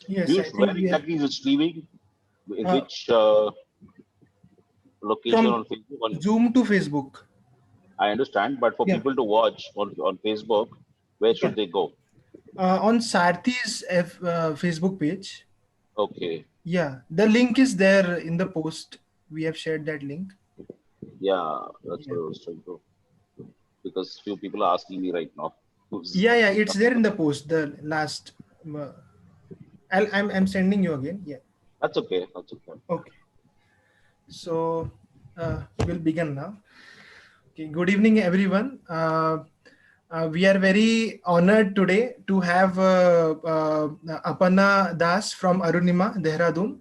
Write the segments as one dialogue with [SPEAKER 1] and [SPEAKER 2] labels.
[SPEAKER 1] Yes, I
[SPEAKER 2] Piyush,
[SPEAKER 1] think
[SPEAKER 2] where
[SPEAKER 1] we have.
[SPEAKER 2] exactly is it streaming?
[SPEAKER 1] Uh,
[SPEAKER 2] Which location
[SPEAKER 1] from
[SPEAKER 2] on Facebook? On,
[SPEAKER 1] Zoom to Facebook.
[SPEAKER 2] I understand, but for
[SPEAKER 1] Yeah,
[SPEAKER 2] people to watch on Facebook, where
[SPEAKER 1] yeah.
[SPEAKER 2] should they go?
[SPEAKER 1] On Sarthi's Facebook page.
[SPEAKER 2] Okay,
[SPEAKER 1] Yeah, the link is there in the post. We have shared that link.
[SPEAKER 2] yeah, that's what
[SPEAKER 1] Yeah.
[SPEAKER 2] I was trying to. Because few people are asking me right now. Who's
[SPEAKER 1] Yeah, yeah, it's there in the post. The last. Uh, I'm sending you again. Yeah.
[SPEAKER 2] That's okay. That's okay.
[SPEAKER 1] Okay. So we'll begin now. Okay. Good evening, everyone. We are very honored today to have Aparna Das from Arunima, Dehradun,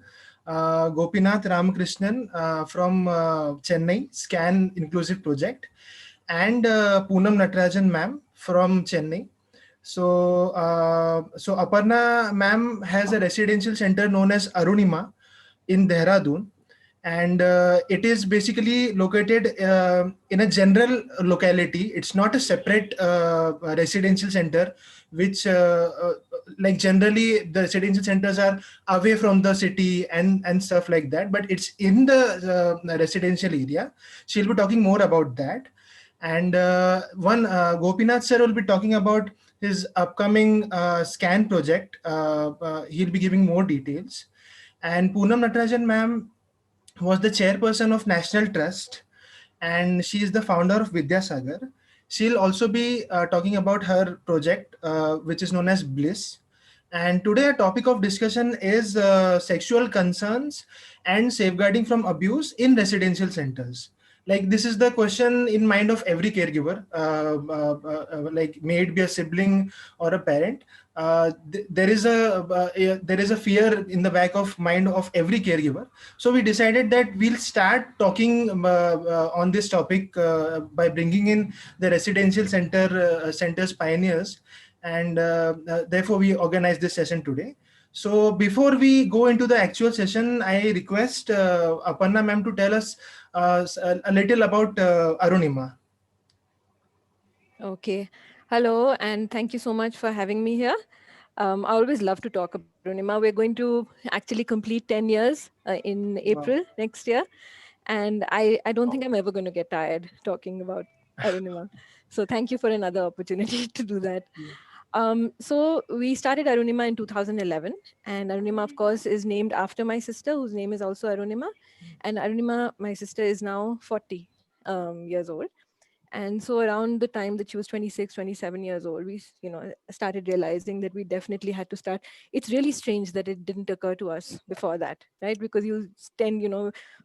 [SPEAKER 1] Gopinath Ramakrishnan from Chennai, SCAN Inclusive Project, and Poonam Natarajan ma'am from Chennai. So Aparna ma'am has a residential center known as Arunima in Dehradun, and it is basically located in a general locality. It's not a separate residential center, which like generally the residential centers are away from the city and stuff like that. But it's in the residential area. She'll be talking more about that. And one Gopinath sir will be talking about his upcoming scan project. He'll be giving more details. And Poonam Natarajan ma'am was the chairperson of National Trust, and she is the founder of Vidyasagar. She'll also be talking about her project, which is known as Bliss. And today, our topic of discussion is sexual concerns and safeguarding from abuse in residential centers. Like this is the question in mind of every caregiver, like may it be a sibling or a parent. There is a fear in the back of mind of every caregiver. So we decided that we'll start talking on this topic by bringing in the residential centers pioneers, and therefore we organized this session today. So before we go into the actual session, I request Aparna ma'am to tell us a little about Arunima.
[SPEAKER 3] Okay. Hello, and thank you so much for having me here. I always love to talk about Arunima. We're going to actually complete 10 years in
[SPEAKER 1] Wow.
[SPEAKER 3] April next year. And I don't think I'm ever going to get tired talking about Arunima. So thank you for another opportunity to do that. So we started Arunima in 2011, and Arunima, of course, is named after my sister, whose name is also Arunima. And Arunima, my sister, is now 40 years old. And so around the time that she was 26, 27 years old, we started realizing that we definitely had to start. It's really strange that it didn't occur to us before that, right? Because you tend,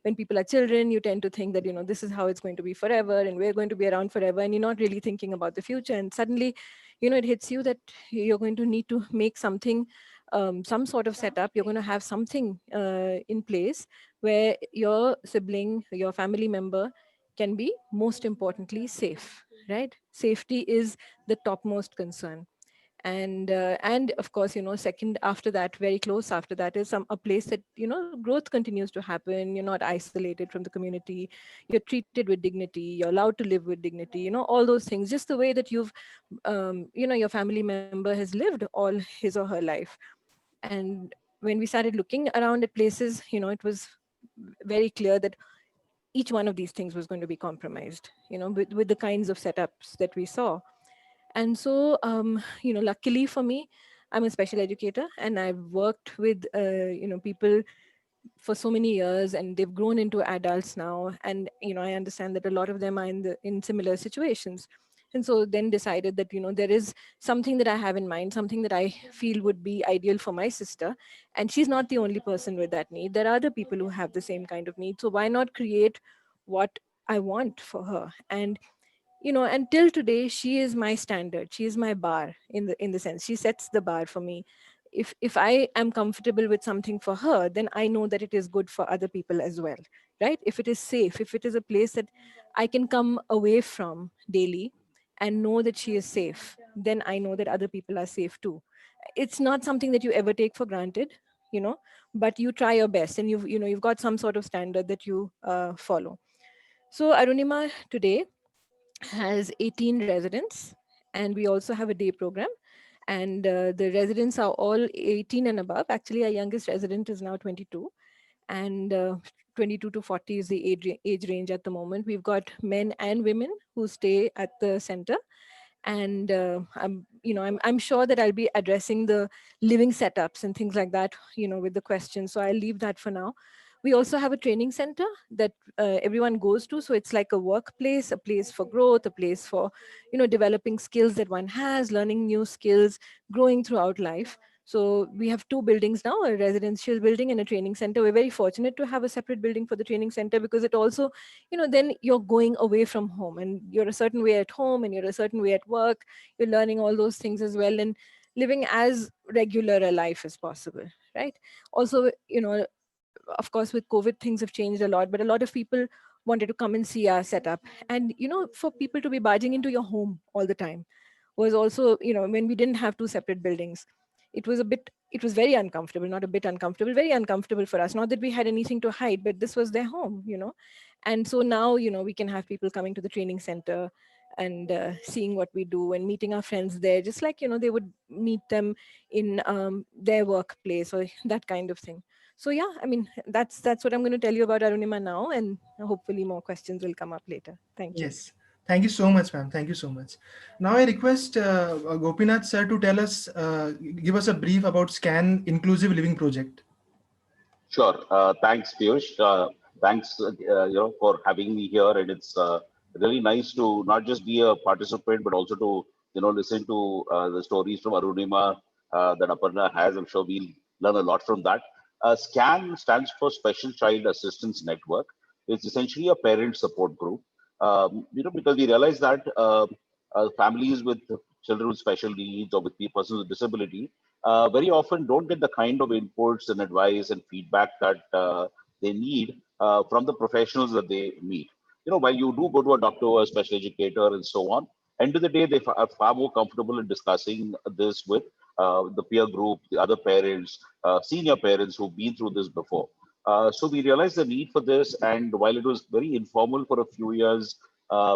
[SPEAKER 3] when people are children, you tend to think that this is how it's going to be forever and we're going to be around forever, and you're not really thinking about the future. And suddenly it hits you that you're going to need to make something, some sort of setup. You're going to have something in place where your sibling, your family member can be most importantly safe, right? Safety is the topmost concern. And of course, second after that, very close after that, is a place that growth continues to happen. You're not isolated from the community, you're treated with dignity, you're allowed to live with dignity, all those things, just the way that you've your family member has lived all his or her life. And when we started looking around at places, it was very clear that each one of these things was going to be compromised, with the kinds of setups that we saw. And so, luckily for me, I'm a special educator, and I've worked with, people for so many years, and they've grown into adults now. And, I understand that a lot of them are in similar situations. And so then decided that, there is something that I have in mind, something that I feel would be ideal for my sister. And she's not the only person with that need. There are other people who have the same kind of need. So why not create what I want for her? And until today, she is my standard, she is my bar, in the sense she sets the bar for me. If I am comfortable with something for her, then I know that it is good for other people as well, right? If it is safe, if it is a place that I can come away from daily and know that she is safe, then I know that other people are safe too. It's not something that you ever take for granted, you know but you try your best, and you've got some sort of standard that you follow. So Arunima today has 18 residents, and we also have a day program. And the residents are all 18 and above. Actually, our youngest resident is now 22, and 22 to 40 is the age range at the moment. We've got men and women who stay at the center. And I'm sure that I'll be addressing the living setups and things like that, with the questions. So I'll leave that for now. We also have a training center that everyone goes to. So it's like a workplace, a place for growth, a place for, developing skills that one has, learning new skills, growing throughout life. So we have two buildings now, a residential building and a training center. We're very fortunate to have a separate building for the training center, because it also, then you're going away from home and you're a certain way at home and you're a certain way at work. You're learning all those things as well and living as regular a life as possible, right? Also, of course, with COVID, things have changed a lot, but a lot of people wanted to come and see our setup. And, for people to be barging into your home all the time was also, when we didn't have two separate buildings, it was very uncomfortable, not a bit uncomfortable, very uncomfortable for us. Not that we had anything to hide, but this was their home, And so now, we can have people coming to the training center and seeing what we do and meeting our friends there, just like, they would meet them in their workplace or that kind of thing. So yeah, I mean, that's what I'm going to tell you about Arunima now, and hopefully more questions will come up later. Thank you.
[SPEAKER 1] Yes. Thank you so much, ma'am. Thank you so much. Now I request Gopinath sir to tell us, give us a brief about SCAN Inclusive Living Project.
[SPEAKER 2] Sure. Thanks, Piyush. Thanks, for having me here. And it's really nice to not just be a participant, but also to, listen to the stories from Arunima that Aparna has. I'm sure we'll learn a lot from that. SCAN stands for Special Child Assistance Network. It's essentially a parent support group. Because we realize that families with children with special needs or with persons with disability very often don't get the kind of inputs and advice and feedback that they need from the professionals that they meet. While you do go to a doctor or a special educator and so on, end of the day, they are far more comfortable in discussing this with the peer group, the other parents, senior parents who've been through this before. So we realized the need for this, and while it was very informal for a few years,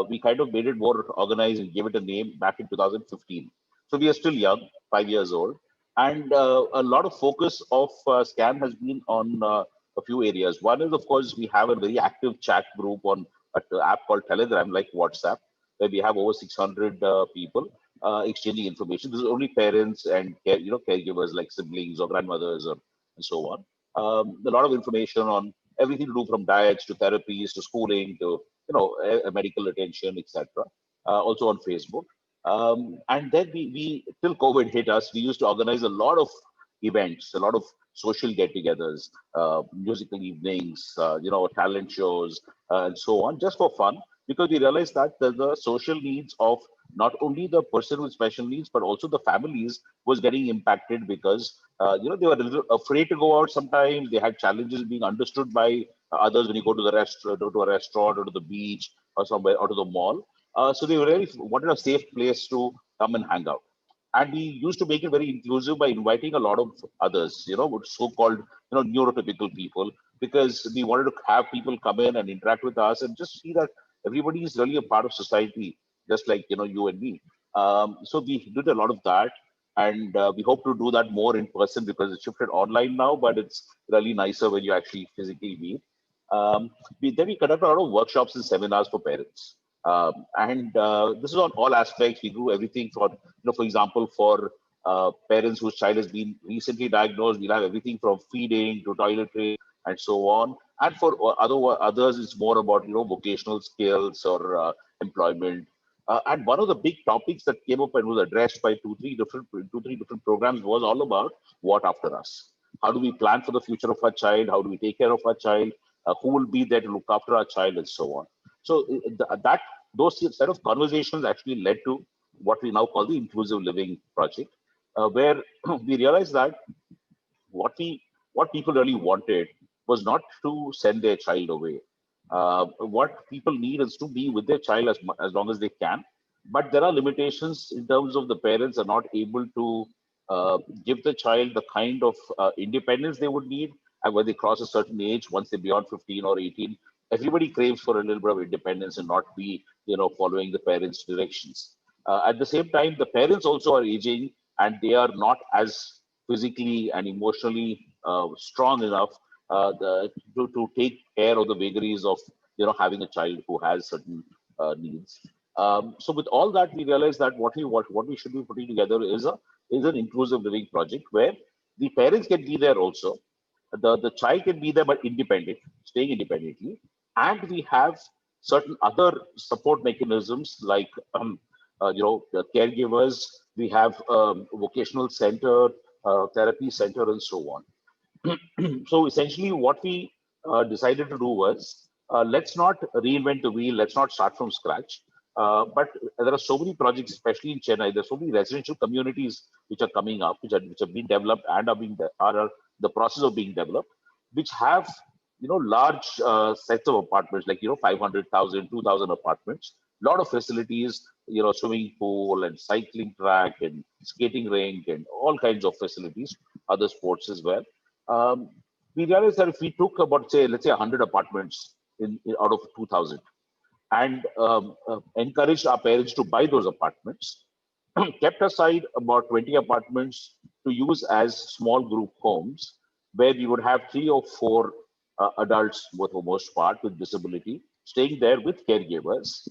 [SPEAKER 2] we kind of made it more organized and gave it a name back in 2015. So we are still young, 5 years old, and a lot of focus of SCAN has been on a few areas. One is, of course, we have a very active chat group on an app called Telegram, like WhatsApp, where we have over 600 people exchanging information. This is only parents and caregivers like siblings or grandmothers and so on. A lot of information on everything to do from diets to therapies to schooling to medical attention, etc. Also on Facebook. And then we till COVID hit us, we used to organize a lot of events, a lot of social get-togethers, musical evenings, talent shows, and so on, just for fun, because we realized that the social needs of not only the person with special needs, but also the families was getting impacted because, they were a little afraid to go out sometimes. They had challenges being understood by others when you go to the restaurant, or to a restaurant, or to the beach, or somewhere, or to the mall. So they really wanted a safe place to come and hang out. And we used to make it very inclusive by inviting a lot of others, so-called, neurotypical people, because we wanted to have people come in and interact with us and just see that everybody is really a part of society, just like, you and me. So we did a lot of that. And we hope to do that more in person because it's shifted online now, but it's really nicer when you actually physically meet. Then we conduct a lot of workshops and seminars for parents. And this is on all aspects. We do everything for, for example, for parents whose child has been recently diagnosed, we'll have everything from feeding to toiletry and so on. And for others, it's more about, vocational skills or employment. And one of the big topics that came up and was addressed by two, three different programs was all about what after us. How do we plan for the future of our child? How do we take care of our child? Who will be there to look after our child and so on? So those set of conversations actually led to what we now call the Inclusive Living Project, where we realized that what people really wanted was not to send their child away. What people need is to be with their child as long as they can. But there are limitations in terms of the parents are not able to give the child the kind of independence they would need. And when they cross a certain age, once they're beyond 15 or 18, everybody craves for a little bit of independence and not be, following the parents' directions. At the same time, the parents also are aging and they are not as physically and emotionally strong enough to take care of the vagaries of having a child who has certain needs. So with all that, we realized that what we should be putting together is an inclusive living project where the parents can be there also, the child can be there but independent, staying independently, and we have certain other support mechanisms like the caregivers. We have vocational center, therapy center, and so on. So essentially, what we decided to do was let's not reinvent the wheel. Let's not start from scratch. But there are so many projects, especially in Chennai. There's so many residential communities which are coming up, which have been developed and are the process of being developed, which have large sets of apartments, like 500,000, 2,000 apartments, lot of facilities, swimming pool and cycling track and skating rink and all kinds of facilities, other sports as well. um, we realized that if we took about, let's say 100 apartments out of 2,000 and encouraged our parents to buy those apartments, kept aside about 20 apartments to use as small group homes, where we would have 3 or 4 adults, for the most part, with disability, staying there with caregivers,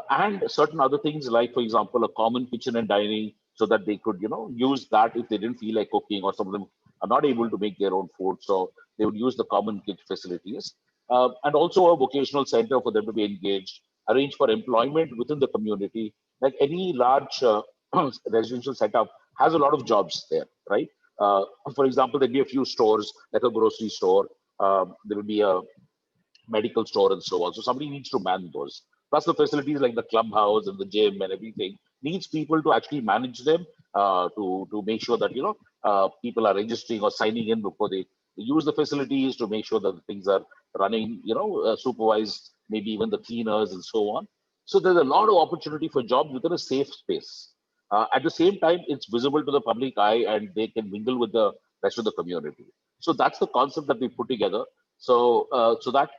[SPEAKER 2] and certain other things like, for example, a common kitchen and dining, so that they could, use that if they didn't feel like cooking, or some of them are not able to make their own food, so they would use the common kitchen facilities, and also a vocational center for them to be engaged, arrange for employment within the community. Like any large residential setup has a lot of jobs there, right? For example, there'd be a few stores, like a grocery store. There will be a medical store and so on. So somebody needs to man those. Plus the facilities like the clubhouse and the gym and everything needs people to actually manage them, to make sure that people are registering or signing in before they use the facilities, to make sure that the things are running, supervised, maybe even the cleaners and so on. So there's a lot of opportunity for jobs within a safe space. At the same time, it's visible to the public eye and they can mingle with the rest of the community. So that's the concept that we put together. So that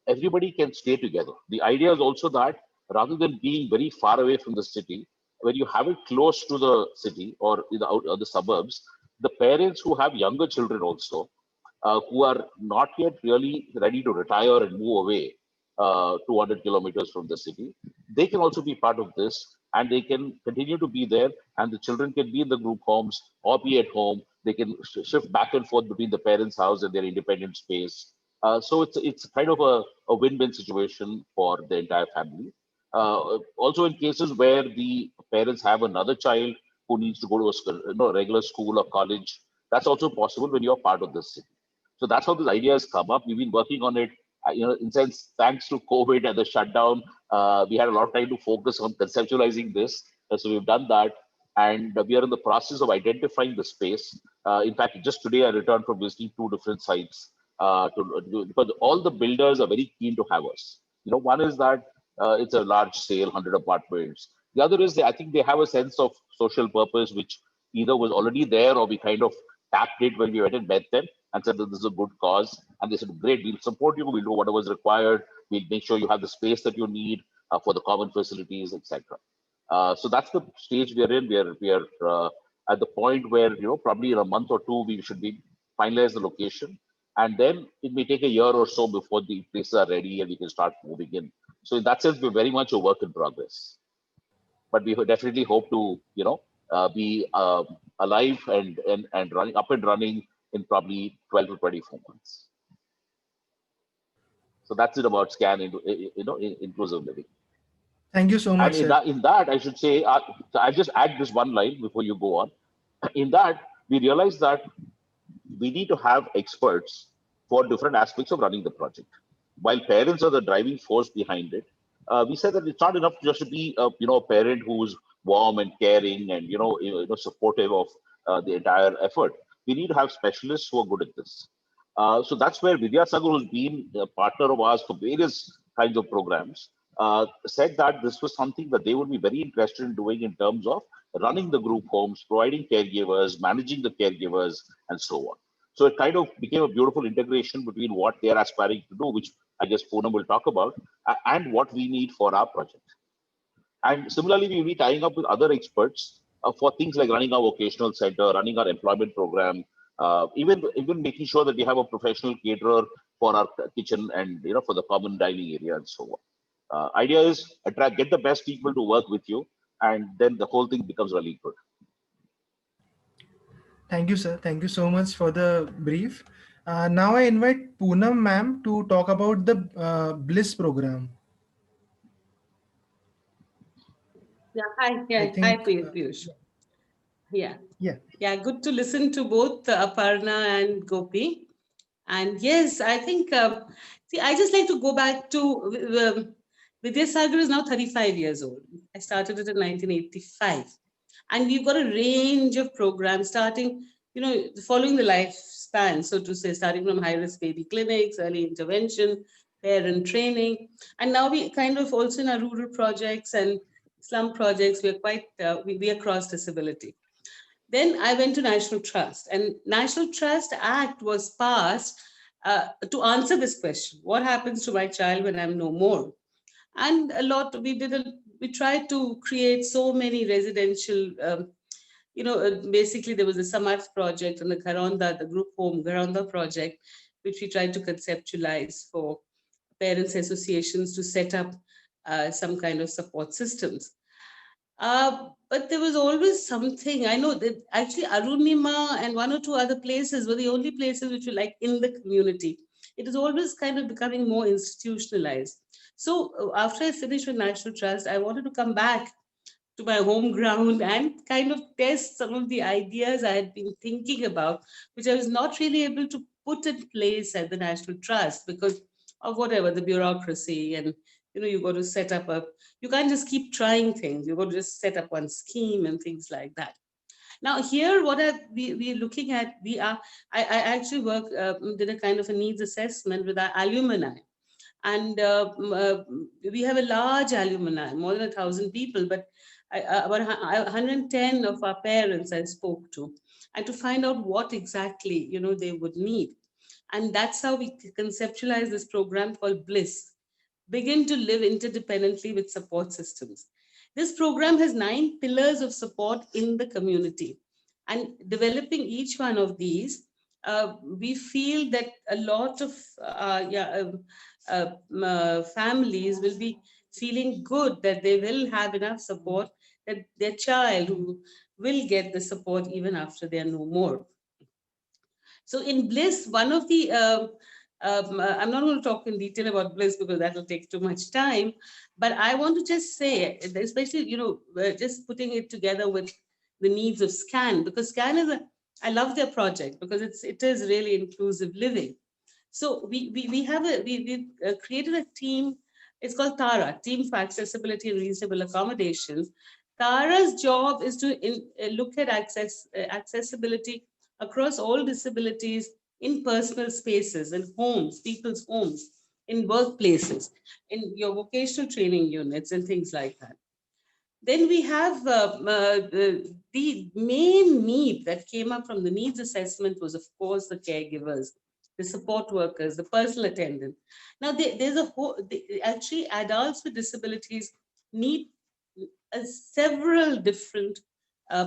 [SPEAKER 2] everybody can stay together. The idea is also that rather than being very far away from the city, when you have it close to the city or in the suburbs, the parents who have younger children also, who are not yet really ready to retire and move away 200 kilometers from the city, they can also be part of this, and they can continue to be there, and the children can be in the group homes or be at home. They can shift back and forth between the parents' house and their independent space. So it's kind of a win-win situation for the entire family. Also, in cases where the parents have another child who needs to go to a regular school or college, that's also possible when you're part of this city. So that's how this idea has come up. We've been working on it, in sense, thanks to COVID and the shutdown, we had a lot of time to focus on conceptualizing this. So we've done that, and we are in the process of identifying the space. In fact, just today I returned from visiting 2 different sites, because all the builders are very keen to have us. One is that it's a large sale, 100 apartments. The other is I think they have a sense of social purpose, which either was already there or we kind of tapped it when we went and met them and said that this is a good cause. And they said, great, we'll support you. We'll do whatever is required. We'll make sure you have the space that you need for the common facilities, etc. So that's the stage we are in. We are at the point where, probably in a month or 2, we should be finalize the location. And then it may take a year or so before the places are ready and we can start moving in. So in that sense, we're very much a work in progress. But we definitely hope to, be alive and running up and running in probably 12 to 24 months. So that's it about SCAN into inclusive living.
[SPEAKER 1] Thank you so much,
[SPEAKER 2] And
[SPEAKER 1] sir.
[SPEAKER 2] in that, I should say, so I'll just add this one line before you go on. In that, we realized that we need to have experts for different aspects of running the project. While parents are the driving force behind it, we said that it's not enough just to be a parent who's warm and caring and supportive of the entire effort. We need to have specialists who are good at this. So that's where Vidyasagar, who's been a partner of ours for various kinds of programs, said that this was something that they would be very interested in doing in terms of running the group homes, providing caregivers, managing the caregivers, and so on. So it kind of became a beautiful integration between what they're aspiring to do, which I guess Poonam will talk about, and what we need for our project. And similarly, we'll be tying up with other experts for things like running our vocational center, running our employment program, even making sure that we have a professional caterer for our kitchen and for the common dining area and so on. Idea is get the best people to work with you, and then the whole thing becomes really good.
[SPEAKER 1] Thank you, sir. Thank you so much for the brief. Now I invite Poonam ma'am to talk about the Bliss program.
[SPEAKER 4] Yeah, hi,
[SPEAKER 1] I
[SPEAKER 4] yeah, hi,
[SPEAKER 1] think,
[SPEAKER 4] Piyush. Yeah,
[SPEAKER 1] yeah.
[SPEAKER 4] yeah, good to listen to both Aparna and Gopi. And yes, I think, see, I just like to go back to Vidyasagar is now 35 years old. I started it in 1985. And we've got a range of programs starting, following the lifespan, so to say, starting from high-risk baby clinics, early intervention, parent training. And now we kind of also in our rural projects and slum projects, we're quite, we are cross disability. Then I went to National Trust, and National Trust Act was passed to answer this question: what happens to my child when I'm no more? And we tried to create so many residential. Basically there was a Samarth project and the Gharonda, the group home Gharonda project, which we tried to conceptualize for parents associations to set up some kind of support systems. But there was always something. I know that actually Arunima and one or two other places were the only places which were like in the community. It is always kind of becoming more institutionalized. So after I finished with National Trust, I wanted to come back to my home ground and kind of test some of the ideas I had been thinking about, which I was not really able to put in place at the National Trust because of whatever, the bureaucracy. And you got to set up you can't just keep trying things. You got to just set up one scheme and things like that. Now here, what we're looking at, I actually did a kind of a needs assessment with our alumni. And we have a large alumni, more than 1,000 people, but about 110 of our parents I spoke to, and to find out what exactly they would need. And that's how we conceptualize this program called Bliss, Begin to Live Interdependently with Support Systems. This program has 9 pillars of support in the community. And developing each one of these, we feel that a lot of families will be feeling good that they will have enough support, that their child will get the support even after they are no more. So in Bliss, one of the, I'm not going to talk in detail about Bliss because that will take too much time, but I want to just say, especially, just putting it together with the needs of SCAN, because SCAN is I love their project because it is really inclusive living. So we created a team. It's called TARA, Team for Accessibility and Reasonable Accommodations. TARA's job is to look at accessibility across all disabilities in personal spaces, in homes, people's homes, in workplaces, in your vocational training units and things like that. Then we have the main need that came up from the needs assessment was, of course, the caregivers, the support workers, the personal attendant. Now, there's a whole, actually, adults with disabilities need several different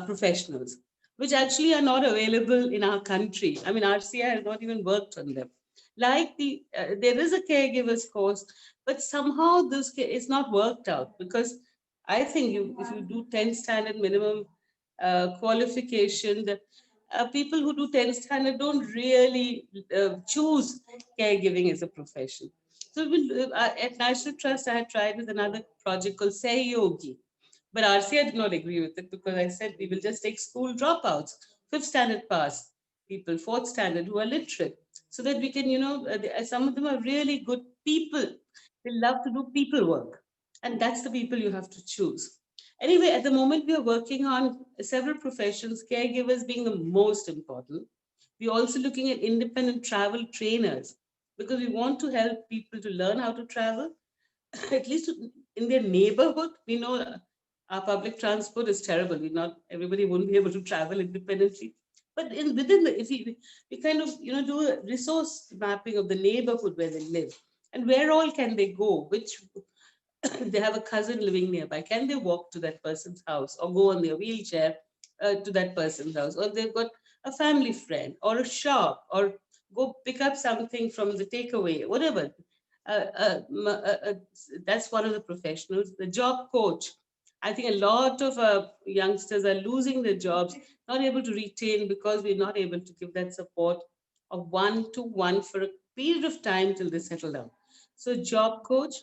[SPEAKER 4] professionals, which actually are not available in our country. I mean, RCI has not even worked on them. Like there is a caregivers course, but somehow this is not worked out because I think if you do 10 standard minimum qualification, the people who do 10 standard don't really choose caregiving as a profession. So at National Trust, I had tried with another project called Sayogi, but RCI did not agree with it because I said we will just take school dropouts, 5th standard pass people, 4th standard who are literate, so that we can, some of them are really good people. They love to do people work. And that's the people you have to choose. Anyway, at the moment, we are working on several professions, caregivers being the most important. We're also looking at independent travel trainers because we want to help people to learn how to travel, at least in their neighborhood. We know our public transport is terrible. Everybody won't be able to travel independently. But if we kind of do a resource mapping of the neighborhood where they live and where all can they go, which they have a cousin living nearby, can they walk to that person's house or go on their wheelchair to that person's house, or they've got a family friend or a shop, or go pick up something from the takeaway, whatever. That's one of the professionals. The job coach. I think a lot of youngsters are losing their jobs, not able to retain because we're not able to give that support of one-to-one for a period of time till they settle down. So, job coach,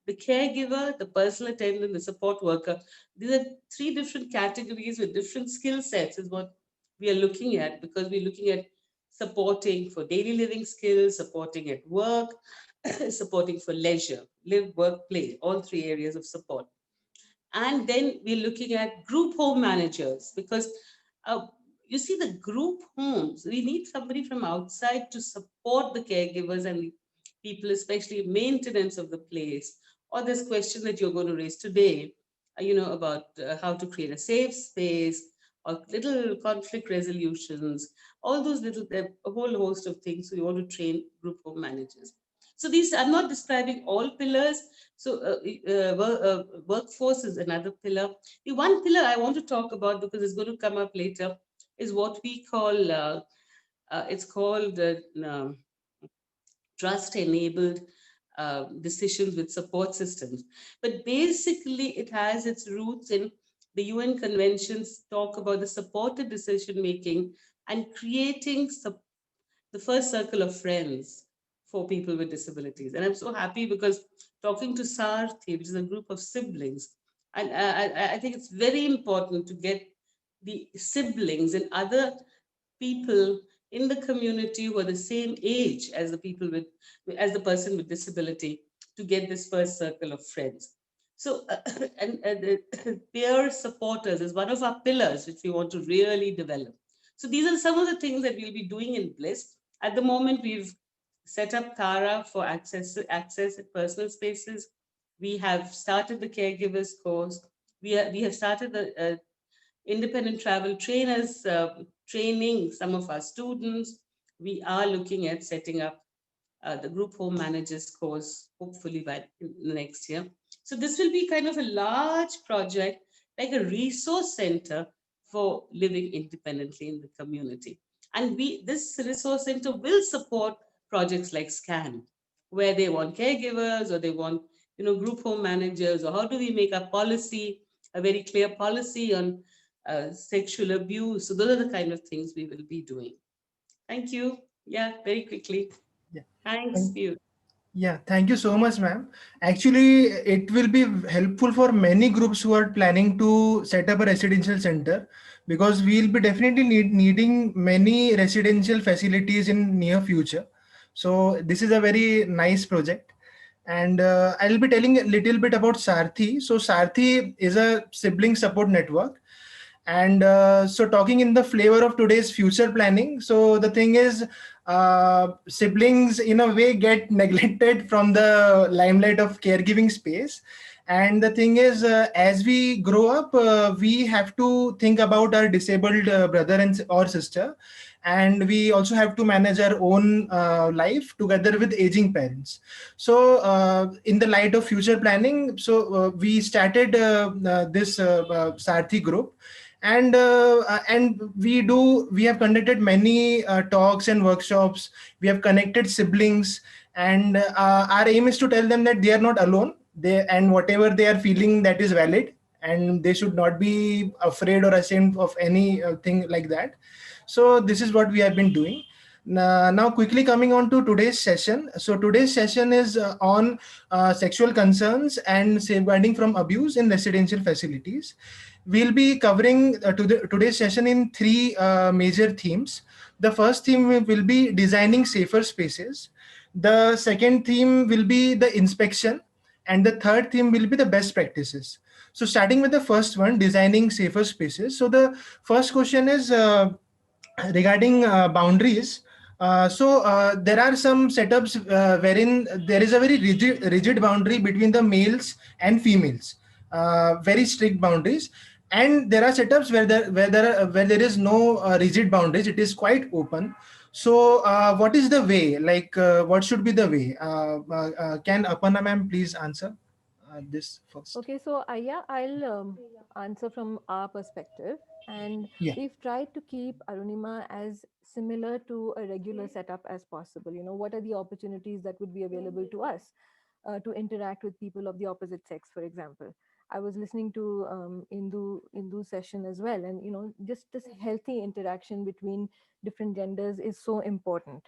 [SPEAKER 4] the caregiver, the personal attendant, the support worker. These are three different categories with different skill sets, is what we are looking at, because we're looking at supporting for daily living skills, supporting at work, supporting for leisure, live, work, play, all three areas of support. And then we're looking at group home managers, because uh, you see, the group homes, we need somebody from outside to support the caregivers and the people, especially maintenance of the place. Or this question that you're going to raise today, about how to create a safe space, or little conflict resolutions, all those little, a whole host of things. So you want to train group home managers. So these, I'm not describing all pillars. So workforce is another pillar. The one pillar I want to talk about, because it's going to come up later, is what we call, it's called trust enabled decisions with support systems. But basically, it has its roots in the UN conventions, talk about the supported decision making and creating the first circle of friends for people with disabilities. And I'm so happy because talking to Sarthi, which is a group of siblings, and I think it's very important to get the siblings and other people in the community who are the same age as the people with, as the person with disability, to get this first circle of friends. So, and peer supporters is one of our pillars which we want to really develop. So these are some of the things that we'll be doing in Bliss. At the moment, we've set up Tara for access at personal spaces. We have started the caregivers course. We have started the independent travel trainers training some of our students. We are looking at setting up the group home managers course, hopefully by next year. So this will be kind of a large project, like a resource center for living independently in the community. And this resource center will support projects like SCAN, where they want caregivers, or they want group home managers, or how do we make a policy, a very clear policy on sexual abuse. So those are the kind of things we will be doing. Thank you. Yeah, very quickly.
[SPEAKER 1] Yeah.
[SPEAKER 4] Thanks, Piyush.
[SPEAKER 1] Yeah, thank you so much, ma'am. Actually, it will be helpful for many groups who are planning to set up a residential center, because we'll be definitely needing many residential facilities in near future. So this is a very nice project. And I'll be telling a little bit about Sarthi. So Sarthi is a sibling support network. And so talking in the flavor of today's future planning, so the thing is, siblings in a way get neglected from the limelight of caregiving space. And the thing is, as we grow up, we have to think about our disabled brother and or sister, and we also have to manage our own life together with aging parents. So in the light of future planning, so we started this Sarthi group. And we have conducted many talks and workshops. We have connected siblings, and our aim is to tell them that they are not alone, and whatever they are feeling, that is valid, and they should not be afraid or ashamed of any thing like that. So this is what we have been doing. Now, quickly coming on to today's session. So today's session is on sexual concerns and safeguarding from abuse in residential facilities. We'll be covering today's session in three major themes. The first theme will be designing safer spaces. The second theme will be the inspection. And the third theme will be the best practices. So starting with the first one, designing safer spaces. So the first question is regarding boundaries. There are some setups wherein there is a very rigid boundary between the males and females, very strict boundaries. And there are setups where there is no rigid boundaries. It is quite open. So what is the way? Like what should be the way? Can Aparna ma'am please answer this first?
[SPEAKER 3] Okay, so yeah, I'll answer from our perspective. And
[SPEAKER 1] Yeah.
[SPEAKER 3] we've tried to keep Arunima as similar to a regular setup as possible. You know, what are the opportunities that would be available to us to interact with people of the opposite sex, for example. I was listening to Indu session as well, and you know, just this healthy interaction between different genders is so important.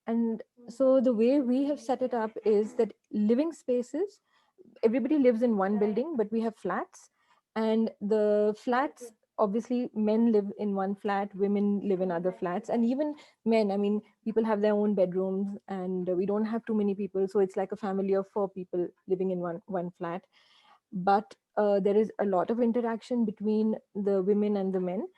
[SPEAKER 3] And so the way we have set it up is that living spaces, everybody lives in one building, but we have flats, and the flats, obviously men live in one flat, women live in other flats, and even men, I mean, people have their own bedrooms, and we don't have too many people, so it's like a family of 4 people living in one flat. But there is a lot of interaction between the women and the men.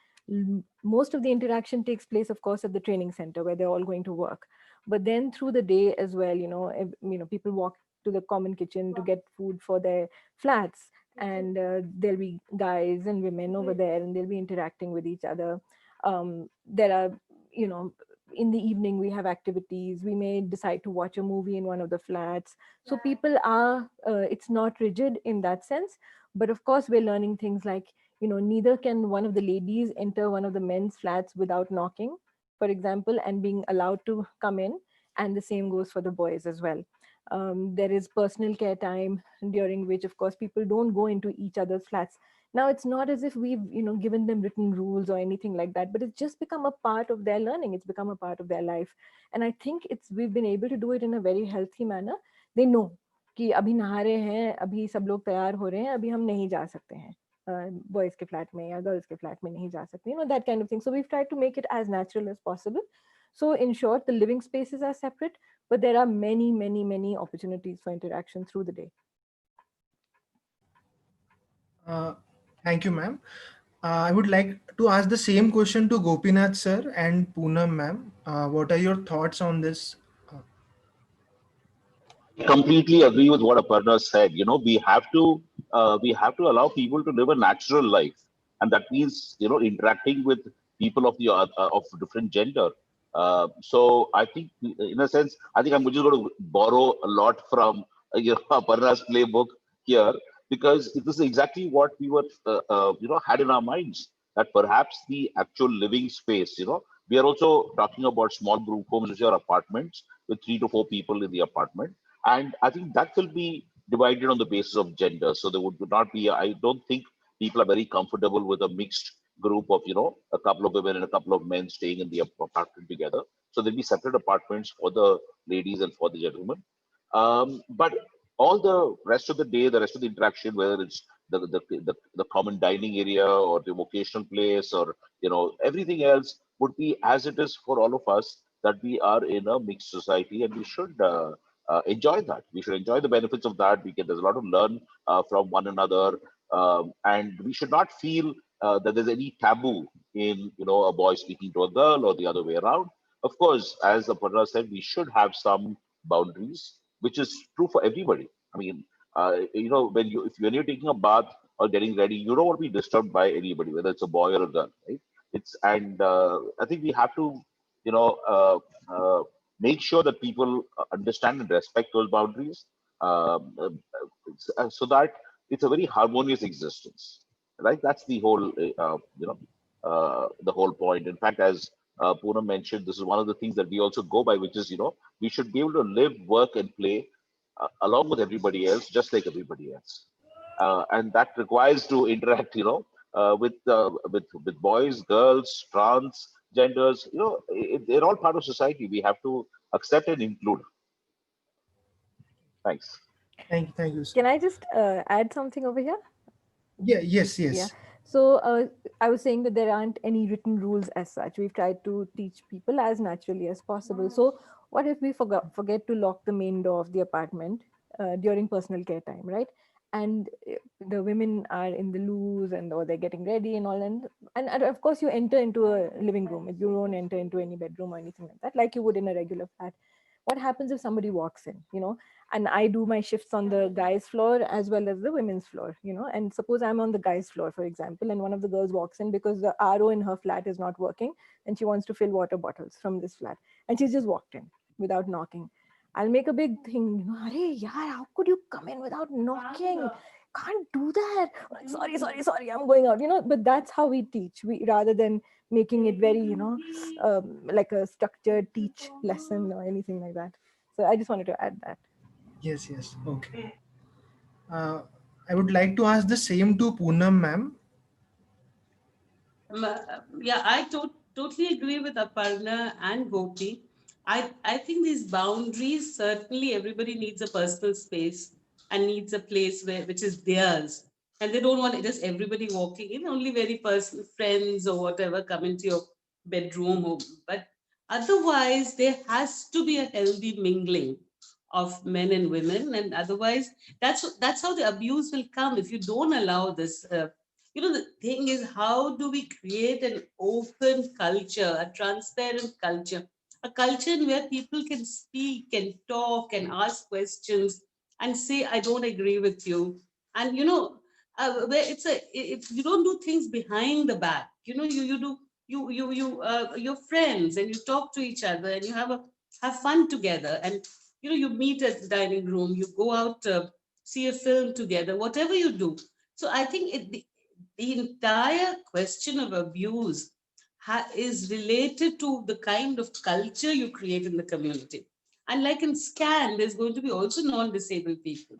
[SPEAKER 3] Most of the interaction takes place, of course, at the training center where they're all going to work. But then through the day as well, you know, people walk to the common kitchen to get food for their flats, and there'll be guys and women over there, and they'll be interacting with each other. There are, you know, in the evening we have activities. We may decide to watch a movie in one of the flats, so people are it's not rigid in that sense. But of course we're learning things like, you know, neither can one of the ladies enter one of the men's flats without knocking, for example, and being allowed to come in, and the same goes for the boys as well. There is personal care time, during which of course people don't go into each other's flats. Now it's not as if we've, you know, given them written rules or anything like that, but it's just become a part of their learning, it's become a part of their life. And I think it's we've been able to do it in a very healthy manner. They know कि अभी नहा रहे हैं, अभी सब लोग तैयार हो रहे हैं, अभी हम नहीं जा सकते हैं बॉयज के फ्लैट में या गर्ल्स के फ्लैट में नहीं जा सकते, you know, that kind of thing. So we've tried to make it as natural as possible. So in short, the living spaces are separate, but there are many opportunities for interaction through the day.
[SPEAKER 1] Thank you, ma'am. I would like to ask the same question to Gopinath sir and Poonam ma'am. What are your thoughts on this?
[SPEAKER 2] Completely agree with what Aparna said. You know, we have to allow people to live a natural life, and that means, you know, interacting with people of the of different gender. So I think, in a sense, I think I'm just going to borrow a lot from Aparna's playbook here, because this is exactly what we were you know, had in our minds, that perhaps the actual living space, you know, we are also talking about small group homes, which are apartments with 3 to 4 people in the apartment, and I think that will be divided on the basis of gender. So there would not be, I don't think people are very comfortable with a mixed group of, you know, a couple of women and a couple of men staying in the apartment together. So there'll be separate apartments for the ladies and for the gentlemen. But all the rest of the day, the rest of the interaction, whether it's the common dining area or the vocational place, or, you know, everything else would be as it is for all of us, that we are in a mixed society, and we should enjoy that. We should enjoy the benefits of that. There's a lot to learn from one another, and we should not feel that there's any taboo in, you know, a boy speaking to a girl or the other way around. Of course, as Aparna said, we should have some boundaries, which is true for everybody. I mean, you know, when you're taking a bath or getting ready, you don't want to be disturbed by anybody, whether it's a boy or a girl, right? I think we have to, you know, make sure that people understand and respect those boundaries, so that it's a very harmonious existence, right? That's the whole, you know, the whole point. In fact, as Poonam mentioned, this is one of the things that we also go by, which is, you know, we should be able to live, work, and play along with everybody else, just like everybody else, and that requires to interact, you know, with boys, girls, trans genders. You know, they're all part of society. We have to accept and include. Thanks.
[SPEAKER 1] Thank you, sir.
[SPEAKER 3] Can I just add something over here?
[SPEAKER 1] Yeah, yes,
[SPEAKER 3] Yeah.
[SPEAKER 1] yes.
[SPEAKER 3] So I was saying that there aren't any written rules as such. We've tried to teach people as naturally as possible. So what if we forget to lock the main door of the apartment during personal care time, right? And the women are in the loos, and or they're getting ready and all, and of course you enter into a living room. You don't enter into any bedroom or anything like that, like you would in a regular flat. What happens if somebody walks in, you know, and I do my shifts on the guys floor as well as the women's floor, you know, and suppose I'm on the guys floor, for example, and one of the girls walks in because the RO in her flat is not working, and she wants to fill water bottles from this flat, and she's just walked in without knocking. I'll make a big thing, you know, Arey, yaar, how could you come in without knocking? can't do that. Like, sorry, I'm going out, but that's how we teach. We, rather than making it very, like a structured teach lesson or anything like that. So I just wanted to add that.
[SPEAKER 1] Yes, yes. Okay. Uh, I would like to ask the same to Poonam ma'am.
[SPEAKER 4] Yeah, I totally agree with Aparna and Gopi. I think these boundaries, certainly everybody needs a personal space and needs a place which is theirs. And they don't want just everybody walking in, only very personal friends or whatever come into your bedroom. But otherwise, there has to be a healthy mingling of men and women. And otherwise, that's how the abuse will come if you don't allow this. The thing is, how do we create an open culture, a transparent culture, a culture where people can speak, can talk, can ask questions, and say, "I don't agree with you," and where if you don't do things behind the back, you do your friends, and you talk to each other, and you have fun together, and you meet at the dining room, you go out, see a film together, whatever you do. So I think the entire question of abuse is related to the kind of culture you create in the community. And like in SCAN, there's going to be also non-disabled people.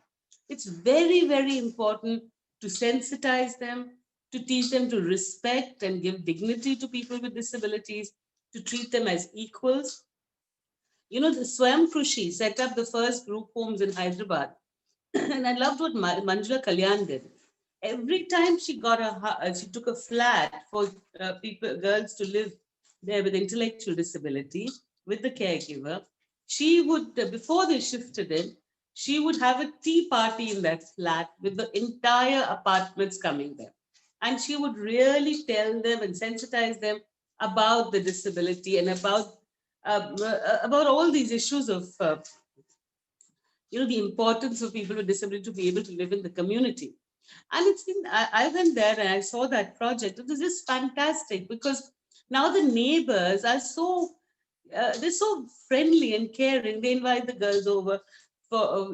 [SPEAKER 4] It's very, very important to sensitize them, to teach them to respect and give dignity to people with disabilities, to treat them as equals. The Swam Krushi set up the first group homes in Hyderabad. And I loved what Manjula Kalyan did. Every time she took a flat for girls to live there with intellectual disability with the caregiver. She would, before they shifted in, she would have a tea party in that flat with the entire apartments coming there, and she would really tell them and sensitize them about the disability and about all these issues of the importance of people with disability to be able to live in the community. And I went there and I saw that project. It was just fantastic because now the neighbors are they're so friendly and caring. They invite the girls over for,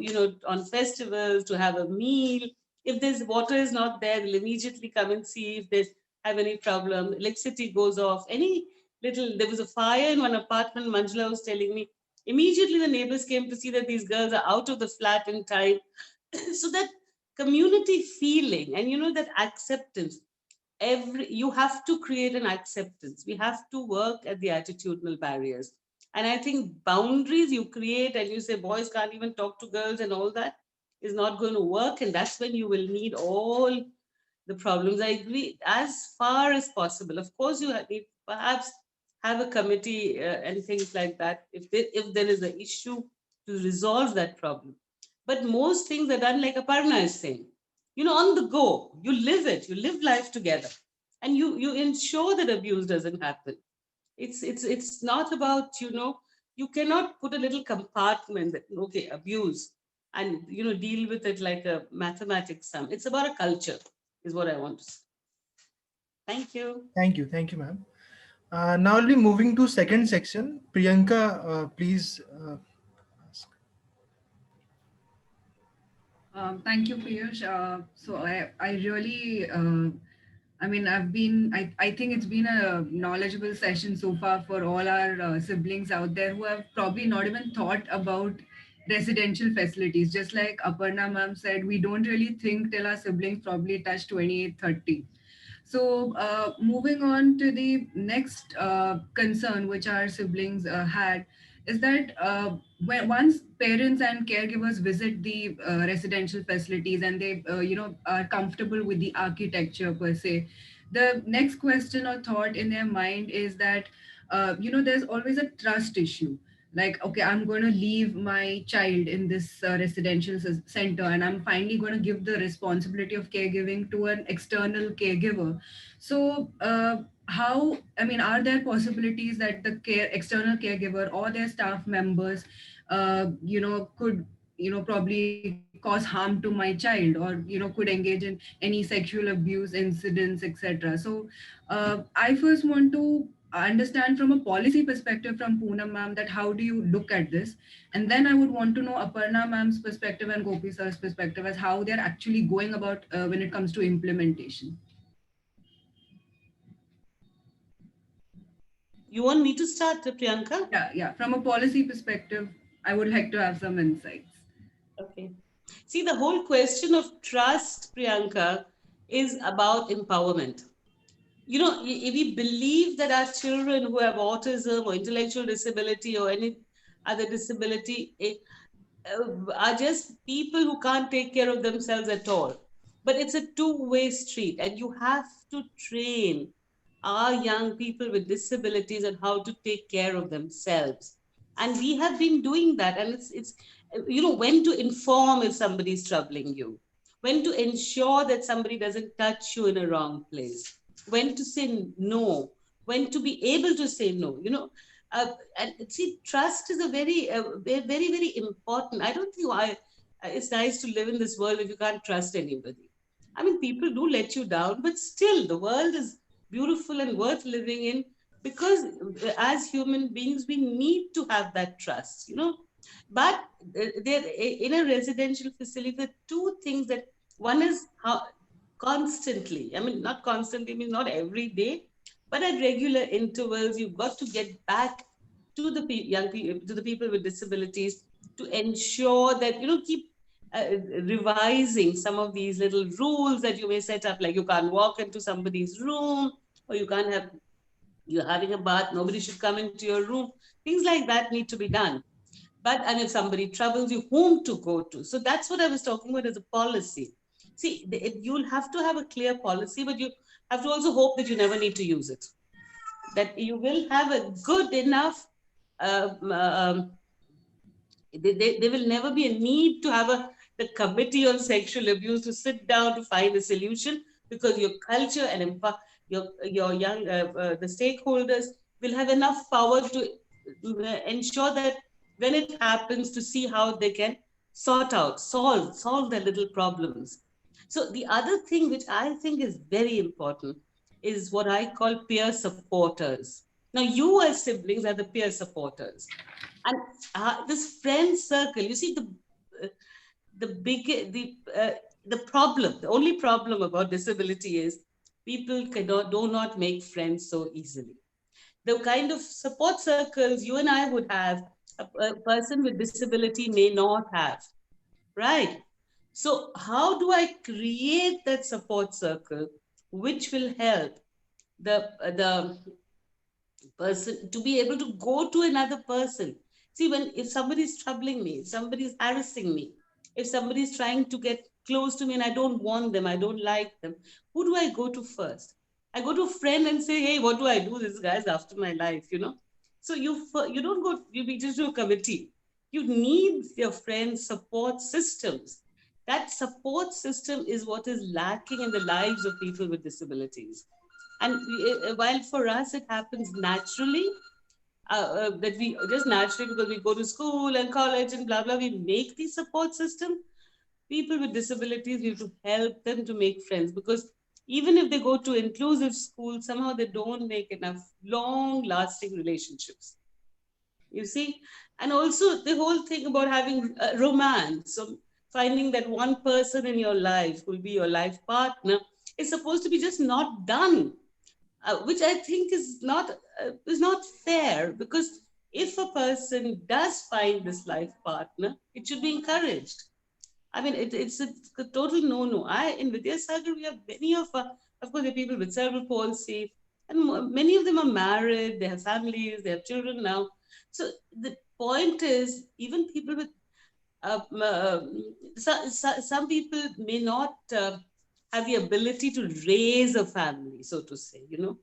[SPEAKER 4] on festivals to have a meal. If there's water is not there, they'll immediately come and see if they have any problem. Electricity goes off. There was a fire in one apartment, Manjula was telling me. Immediately the neighbors came to see that these girls are out of the flat in time. So that community feeling and that acceptance, you have to create an acceptance. We have to work at the attitudinal barriers. And I think boundaries you create and you say boys can't even talk to girls and all that is not going to work. And that's when you will need all the problems. I agree, as far as possible. Of course, you need perhaps have a committee and things like that if there is an issue to resolve that problem. But most things are done like Aparna is saying, on the go. You live it. You live life together, and you ensure that abuse doesn't happen. It's not about you cannot put a little compartment that okay abuse and deal with it like a mathematics sum. It's about a culture, is what I want to say. Thank you.
[SPEAKER 1] Thank you, ma'am. Now I'll be moving to second section. Priyanka, please ask.
[SPEAKER 5] Thank you, Piyush. So I really, I think it's been a knowledgeable session so far for all our siblings out there who have probably not even thought about residential facilities. Just like Aparna ma'am said, we don't really think till our siblings probably touch 28, 30. So, moving on to the next concern which our siblings had is that once parents and caregivers visit the residential facilities and they, are comfortable with the architecture per se, the next question or thought in their mind is that, there's always a trust issue. Like, okay, I'm going to leave my child in this residential center and I'm finally going to give the responsibility of caregiving to an external caregiver. So how, are there possibilities that the external caregiver or their staff members could probably cause harm to my child, or could engage in any sexual abuse incidents, etc. So I first want to understand from a policy perspective from Poonam ma'am that how do you look at this? And then I would want to know Aparna ma'am's perspective and Gopi sir's perspective as how they're actually going about when it comes to implementation.
[SPEAKER 4] You want me to start, Priyanka?
[SPEAKER 5] Yeah. From a policy perspective, I would like to have some insights.
[SPEAKER 4] Okay. See, the whole question of trust, Priyanka, is about empowerment. You know, if we believe that our children who have autism or intellectual disability or any other disability are just people who can't take care of themselves at all. But it's a two-way street, and you have to train our young people with disabilities on how to take care of themselves. And we have been doing that. And it's you know, when to inform if somebody is troubling you, when to ensure that somebody doesn't touch you in a wrong place, when to say no, when to be able to say no, you know. And see, trust is a very, very important. I don't think it's nice to live in this world if you can't trust anybody. I mean, people do let you down, but still, the world is beautiful and worth living in, because as human beings, we need to have that trust, you know. But there, in a residential facility, there are two things that one is how constantly, I mean, not constantly, means not every day, but at regular intervals, you've got to get back to the young people, to the people with disabilities, to ensure that, you know, keep revising some of these little rules that you may set up, like you can't walk into somebody's room, or you can't have, you're having a bath, nobody should come into your room. Things like that need to be done. But, and if somebody troubles you, whom to go to. So that's what I was talking about as a policy. See, you'll have to have a clear policy, but you have to also hope that you never need to use it. That you will have a good enough, there will never be a need to have the committee on sexual abuse to sit down to find a solution, because your culture and your young, the stakeholders will have enough power to ensure that when it happens, to see how they can solve their little problems. So the other thing which I think is very important is what I call peer supporters. Now, you as siblings are the peer supporters, and this friend circle. You see, the problem, the only problem about disability is people do not make friends so easily. The kind of support circles you and I would have, a person with disability may not have, right? So how do I create that support circle which will help the person to be able to go to another person? See, if somebody is troubling me, if somebody is harassing me, if somebody is trying to get close to me and I don't want them, I don't like them, who do I go to first? I go to a friend and say, hey, what do I do? This guy's after my life, you know. So you don't go, you be just to a committee. You need your friends' support systems. That support system is what is lacking in the lives of people with disabilities. And while for us it happens naturally, that we just naturally, because we go to school and college and blah blah, we make the support system. People with disabilities, we have to help them to make friends, because even if they go to inclusive school, somehow they don't make enough long lasting relationships, you see. And also the whole thing about having a romance, so finding that one person in your life will be your life partner, is supposed to be just not done, which I think is not fair, because if a person does find this life partner, it should be encouraged. I mean, it's a total no-no. In Vidyasagar, we have many of course, there are people with cerebral palsy, and many of them are married, they have families, they have children now. So the point is, even people with, some people may not have the ability to raise a family, so to say, you know,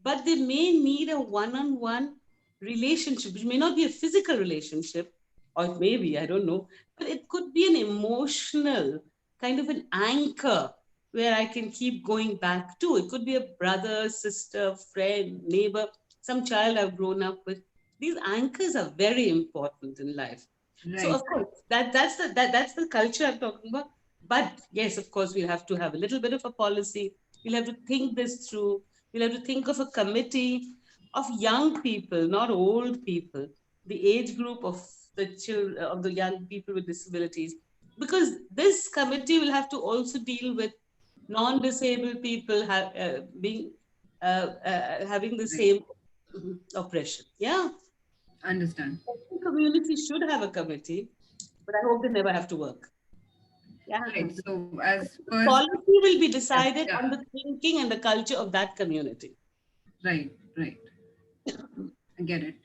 [SPEAKER 4] but they may need a one-on-one relationship, which may not be a physical relationship, or maybe, I don't know, but it could be an emotional kind of an anchor where I can keep going back to. It could be a brother, sister, friend, neighbor, some child I've grown up with. These anchors are very important in life.
[SPEAKER 5] Right.
[SPEAKER 4] So of course, that's the culture I'm talking about. But yes, of course, we'll have to have a little bit of a policy. We'll have to think this through. We'll have to think of a committee of young people, not old people, the age group of the children, of the young people with disabilities, because this committee will have to also deal with non-disabled people being having the same oppression. Yeah,
[SPEAKER 5] Understand.
[SPEAKER 4] the community should have a committee, but I hope they never have to work. Yeah.
[SPEAKER 5] Right. So as first,
[SPEAKER 4] Policy will be decided
[SPEAKER 5] yeah,
[SPEAKER 4] on the thinking and the culture of that community.
[SPEAKER 5] right, right. I get it.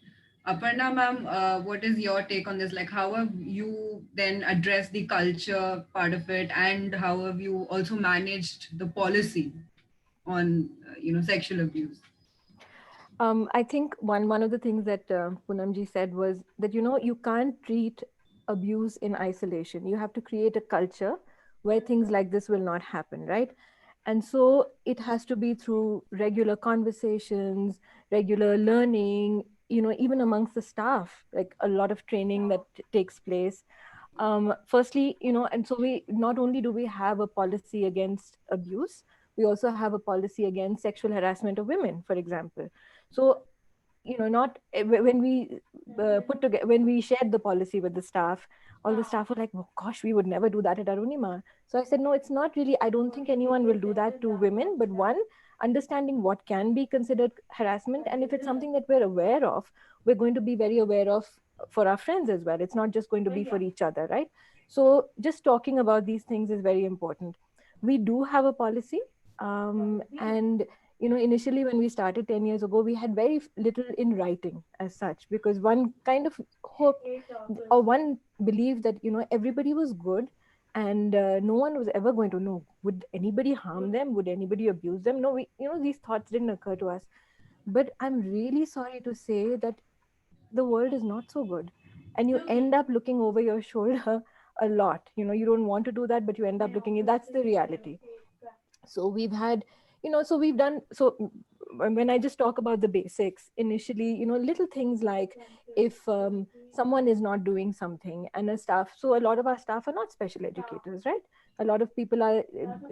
[SPEAKER 5] Aparna ma'am, what is your take on this? Like, how have you then addressed the culture part of it, and how have you also managed the policy on, sexual abuse?
[SPEAKER 3] I think one of the things that Poonamji said was that you can't treat abuse in isolation. You have to create a culture where things like this will not happen, right? And so it has to be through regular conversations, regular learning, even amongst the staff, like a lot of training that takes place. Firstly, and so we not only do we have a policy against abuse, we also have a policy against sexual harassment of women, for example. So not when we put together, when we shared the policy with the staff, all the staff were like, oh gosh, we would never do that at Arunima. So I said, no, it's not really, I don't think anyone will do that to women, but one, understanding what can be considered harassment, and if it's something that we're aware of, we're going to be very aware of for our friends as well. It's not just going to be for each other, right? So just talking about these things is very important. We do have a policy, and initially when we started 10 years ago, we had very little in writing as such, because one kind of hoped, or one believed that everybody was good, and no one was ever going to know, would anybody harm them, would anybody abuse them. No, we these thoughts didn't occur to us. But I'm really sorry to say that the world is not so good, and you end up looking over your shoulder a lot. You don't want to do that, but you end up looking. That's the reality. So we've had, so we've done, so when I just talk about the basics initially, little things like, if someone is not doing something, and a staff, so a lot of our staff are not special educators, right? A lot of people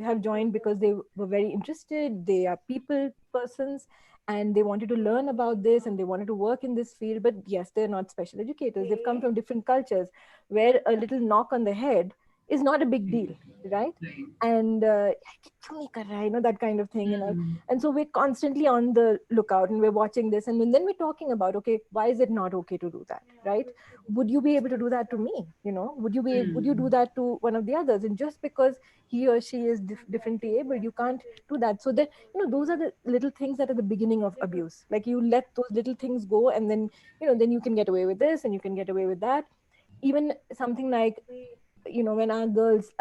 [SPEAKER 3] have joined because they were very interested, they are people persons, and they wanted to learn about this, and they wanted to work in this field. But yes, they're not special educators, they've come from different cultures where a little knock on the head is not a big deal, right?
[SPEAKER 5] Right.
[SPEAKER 3] And that kind of thing.
[SPEAKER 5] Mm.
[SPEAKER 3] And so we're constantly on the lookout, and we're watching this, and then we're talking about, okay, why is it not okay to do that, right? Would you be able to do that to me? Would you do that to one of the others? And just because he or she is differently able, you can't do that. So that, those are the little things that are the beginning of abuse. Like, you let those little things go, and then then you can get away with this, and you can get away with that. Even something like, when our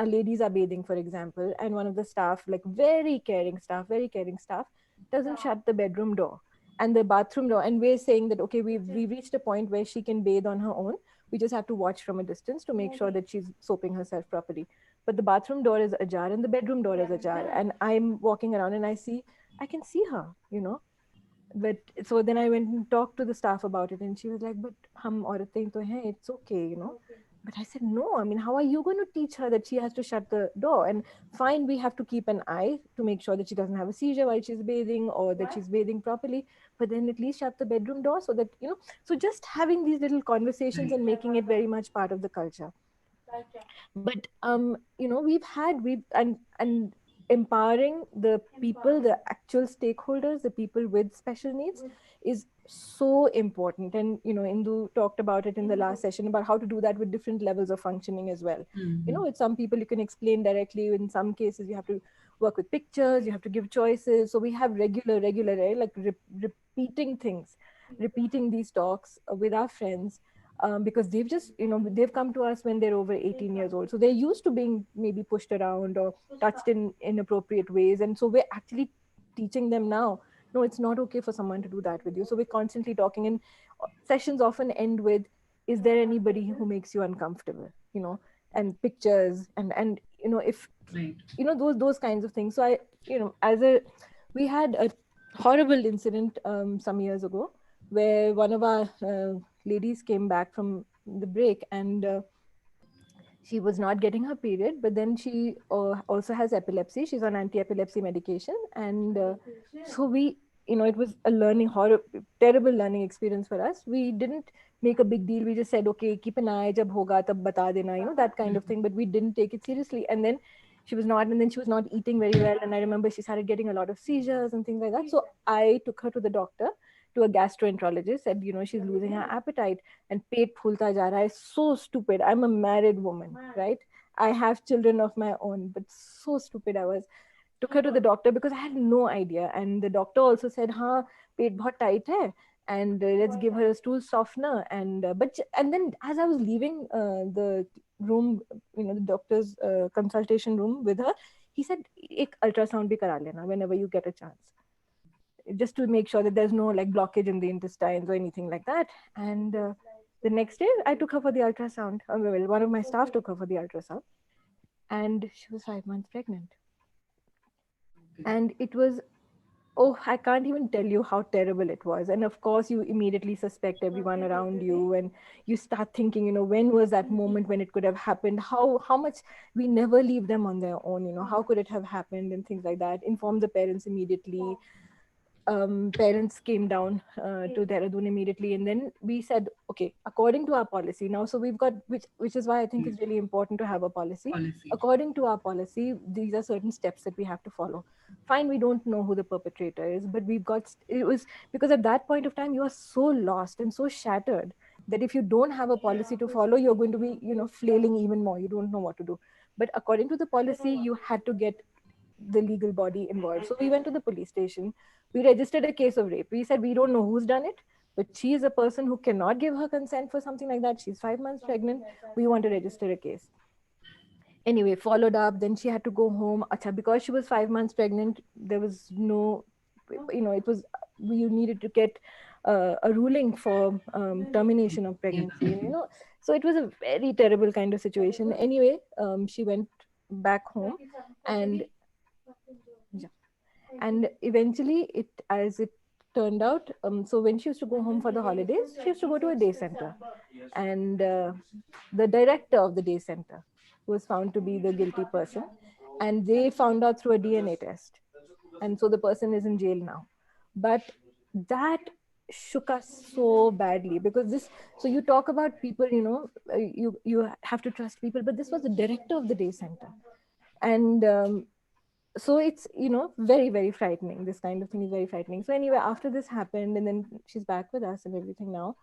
[SPEAKER 3] ladies are bathing, for example, and one of the staff, like very caring staff, doesn't shut the bedroom door and the bathroom door, and we're saying that, okay, we've reached a point where she can bathe on her own. We just have to watch from a distance to make sure that she's soaping herself properly. But the bathroom door is ajar and the bedroom door is ajar, and I'm walking around and I can see her. But so then I went and talked to the staff about it, and she was like, but hum auratein to hain, it's okay. But I said, no, I mean, how are you going to teach her that she has to shut the door? And fine, we have to keep an eye to make sure that she doesn't have a seizure while she's bathing, or that she's bathing properly. But then at least shut the bedroom door, so that, so just having these little conversations and making it very much part of the culture. But, we've and empowering the people, the actual stakeholders, the people with special needs is so important. And Indu talked about it in the last session about how to do that with different levels of functioning as well.
[SPEAKER 5] Mhm.
[SPEAKER 3] With some people you can explain directly, in some cases you have to work with pictures, you have to give choices. So we have regular like repeating things, repeating these talks with our friends, because they've just they've come to us when they're over 18 years old, so they're used to being maybe pushed around or touched in inappropriate ways. And so we're actually teaching them now, no, it's not okay for someone to do that with you. So we're constantly talking, and sessions often end with, is there anybody who makes you uncomfortable, and pictures, and if
[SPEAKER 5] Right.
[SPEAKER 3] those kinds of things. So I we had a horrible incident some years ago, where one of our ladies came back from the break, and she was not getting her period, but then she also has epilepsy. She's on anti-epilepsy medication, and so we it was a terrible learning experience for us. We didn't make a big deal. We just said, okay, keep an eye, jab hoga tab bata dena, that kind of thing. But we didn't take it seriously. And then she was not eating very well. And I remember she started getting a lot of seizures and things like that. So I took her to the doctor, to a gastroenterologist, said, she's losing her appetite and pet phulta ja raha hai. So stupid. I'm a married woman, right? I have children of my own, but so stupid I was. Took her to the doctor because I had no idea. And the doctor also said, "Ha, pet bahut tight hai, and let's give her a stool softener." And then as I was leaving the room, the doctor's consultation room with her, he said, "Ek ultrasound bhi kara lena whenever you get a chance, just to make sure that there's no like blockage in the intestines or anything like that." And the next day, I took her for the ultrasound. Well, one of my staff took her for the ultrasound, and she was 5 months pregnant. And it was, oh, I can't even tell you how terrible it was. And of course, you immediately suspect everyone around you, and you start thinking, when was that moment when it could have happened? How much we never leave them on their own, how could it have happened, and things like that. Inform the parents immediately. Parents came down to Dehradun immediately, and then we said, okay, according to our policy now, so we've got, which is why I think it's really important to have a policy. According to our policy, these are certain steps that we have to follow. Fine, we don't know who the perpetrator is, but it was because at that point of time you are so lost and so shattered that if you don't have a policy to follow, you're going to be flailing even more. You don't know what to do. But according to the policy, you had to get the legal body involved. So we went to the police station. We registered a case of rape. We said, we don't know who's done it, but she is a person who cannot give her consent for something like that. She's 5 months pregnant. We want to register a case. Anyway, followed up. Then she had to go home. Achha, because she was 5 months pregnant, there was no, you needed to get a ruling for termination of pregnancy. So it was a very terrible kind of situation. Anyway, she went back home, and eventually, as it turned out, so when she used to go home for the holidays, she used to go to a day center, and the director of the day center was found to be the guilty person, and they found out through a DNA test, and so the person is in jail now. But that shook us so badly, because so you talk about people, you have to trust people, but this was the director of the day center, and so it's very, very frightening. This kind of thing is very frightening. So anyway, after this happened, and then she's back with us and everything now,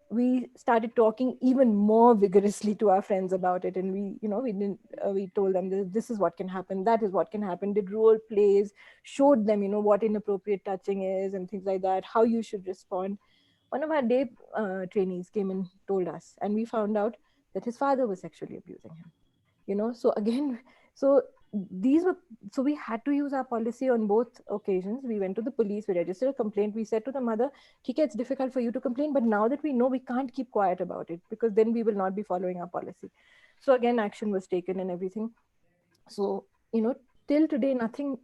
[SPEAKER 3] we started talking even more vigorously to our friends about it, and we told them this is what can happen, that is what can happen, did role plays, showed them what inappropriate touching is and things like that, how you should respond. One of our day trainees came and told us, and we found out that his father was sexually abusing him. So again, so we had to use our policy on both occasions. We went to the police, we registered a complaint. We said to the mother, okay, it's difficult for you to complain, but now that we know, we can't keep quiet about it, because then we will not be following our policy. So again, action was taken and everything. So till today, nothing,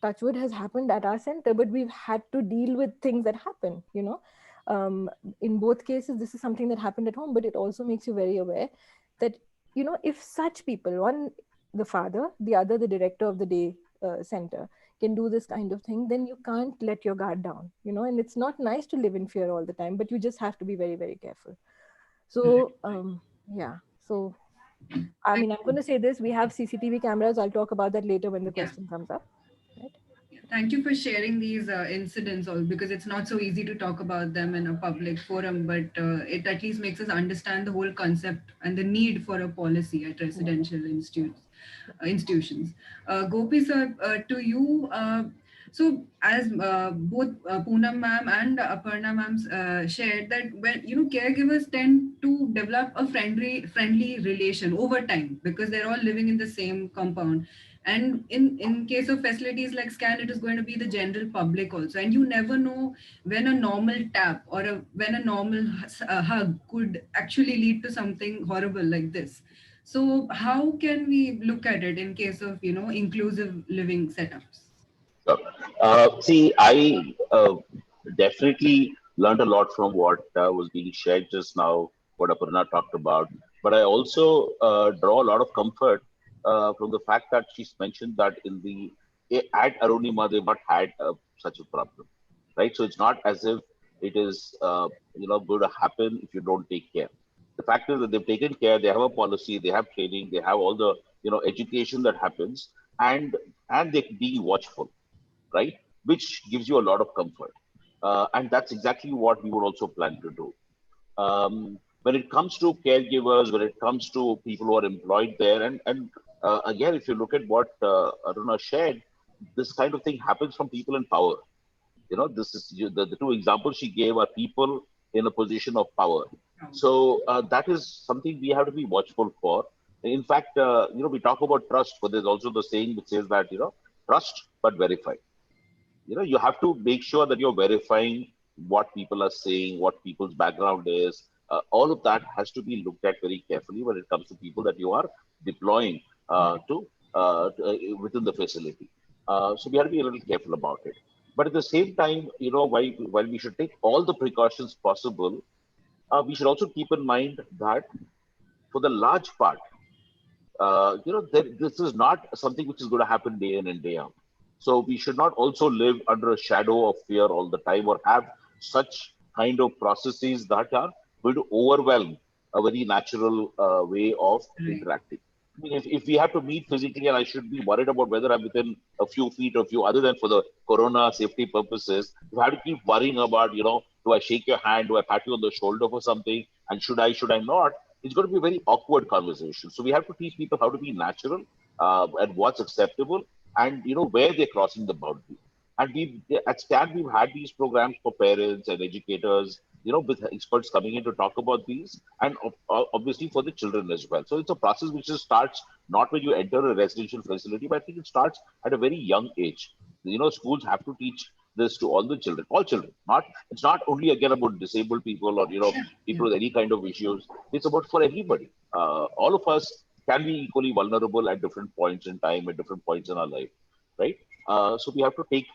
[SPEAKER 3] touch wood, has happened at our center, but we've had to deal with things that happen. In both cases, this is something that happened at home, but it also makes you very aware that if such people, one the father, the other the director of the day center, can do this kind of thing, then you can't let your guard down, and it's not nice to live in fear all the time, but you just have to be very, very careful. So yeah, so I mean, I'm going to say this, we have CCTV cameras. I'll talk about that later when the question comes up. Right?
[SPEAKER 5] Thank you for sharing these incidents, all, because it's not so easy to talk about them in a public forum, but it at least makes us understand the whole concept and the need for a policy at residential institutions. Gopi sir, to you, so as both Poonam ma'am and Aparna ma'am shared, that when caregivers tend to develop a friendly relation over time, because they're all living in the same compound. And in case of facilities like SCAN, it is going to be the general public also. And you never know when a normal tap or when a normal hug could actually lead to something horrible like this. So how can we look at it in case of, inclusive living setups?
[SPEAKER 2] See, I definitely learned a lot from what was being shared just now, what Aparna talked about. But I also draw a lot of comfort from the fact that she's mentioned that at Arunima they've not had such a problem, right? So it's not as if it is going to happen if you don't take care. The fact is that they've taken care, they have a policy, they have training, they have all the education that happens, and they be watchful, right? Which gives you a lot of comfort, and that's exactly what we would also plan to do. When it comes to caregivers, when it comes to people who are employed there, and again, if you look at what Aruna shared, this kind of thing happens from people in power. This is the two examples she gave are people in a position of power. So that is something we have to be watchful for. In fact, we talk about trust, but there's also the saying which says that trust but verify. You have to make sure that you're verifying what people are saying, what people's background is. All of that has to be looked at very carefully when it comes to people that you are deploying within the facility. So we have to be a little careful about it. But at the same time, while we should take all the precautions possible, we should also keep in mind that for the large part, this is not something which is going to happen day in and day out. So we should not also live under a shadow of fear all the time or have such kind of processes that are going to overwhelm a very natural way of interacting. I mean, if we have to meet physically and I should be worried about whether I'm within a few feet of you, other than for the corona safety purposes, if I have to keep worrying about, do I shake your hand? Do I pat you on the shoulder for something? And should I not? It's going to be a very awkward conversation. So we have to teach people how to be natural and what's acceptable and, where they're crossing the boundary. And at STAN, we've had these programs for parents and educators, with experts coming in to talk about these, and obviously for the children as well. So it's a process which just starts not when you enter a residential facility, but I think it starts at a very young age. Schools have to teach this to all the children, all children. It's not only again about disabled people or people with any kind of issues. It's about for everybody. All of us can be equally vulnerable at different points in time, at different points in our life, right? So we have to take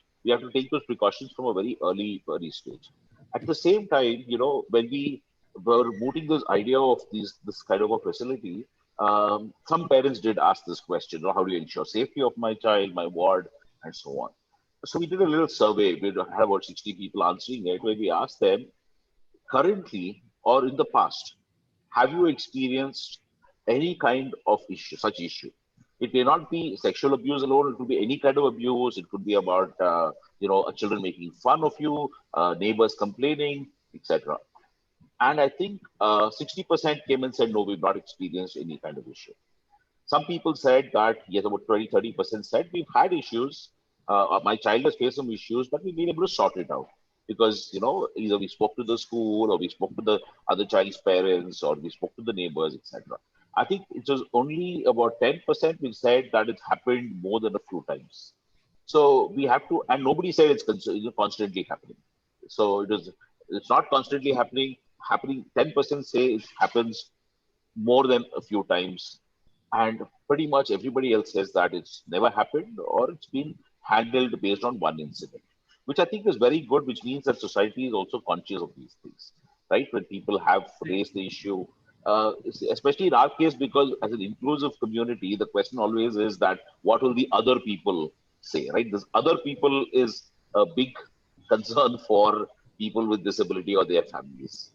[SPEAKER 2] those precautions from a very early stage. At the same time, when we were mooting this idea of this kind of a facility, some parents did ask this question: how do you ensure safety of my child, my ward, and so on? So we did a little survey. We had about 60 people answering it, where we asked them, currently or in the past, have you experienced any kind of such issue? It may not be sexual abuse alone. It could be any kind of abuse. It could be about, children making fun of you, neighbors complaining, etc. And I think 60% came and said, no, we've not experienced any kind of issue. Some people said that, yes, about 20-30% said, we've had issues. My child has faced some issues, but we've been able to sort it out. Because, either we spoke to the school or we spoke to the other child's parents or we spoke to the neighbors, etc. I think it was only about 10% which said that it's happened more than a few times. So we have to, and nobody said it's constantly happening. So it's not constantly happening. 10% say it happens more than a few times. And pretty much everybody else says that it's never happened or it's been handled based on one incident, which I think is very good, which means that society is also conscious of these things, right? When people have raised the issue, especially in our case, because as an inclusive community, the question always is that what will the other people say, right? This other people is a big concern for people with disability or their families.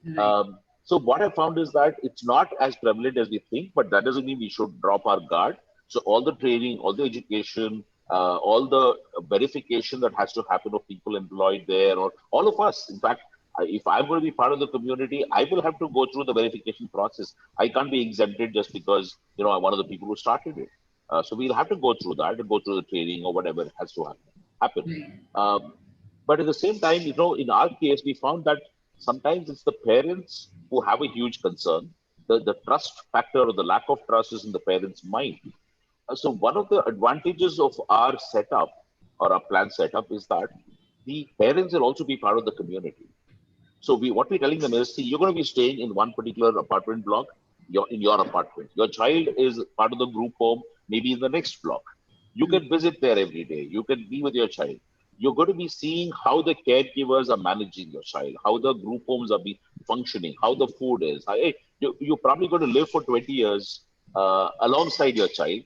[SPEAKER 5] Right.
[SPEAKER 2] So what I found is that it's not as prevalent as we think, but that doesn't mean we should drop our guard. So all the training, all the education, all the verification that has to happen of people employed there, or all of us. In fact, if I'm going to be part of the community, I will have to go through the verification process. I can't be exempted just because I'm one of the people who started it. So we'll have to go through that and go through the training or whatever has to happen. But at the same time, in our case, we found that sometimes it's the parents who have a huge concern. The trust factor or the lack of trust is in the parents' mind. So one of the advantages of our setup or our plan setup is that the parents will also be part of the community. So what we're telling them is, see, you're going to be staying in one particular apartment block, you're in your apartment. Your child is part of the group home, maybe in the next block. You can visit there every day. You can be with your child. You're going to be seeing how the caregivers are managing your child, how the group homes are functioning, how the food is. You're probably going to live for 20 years alongside your child,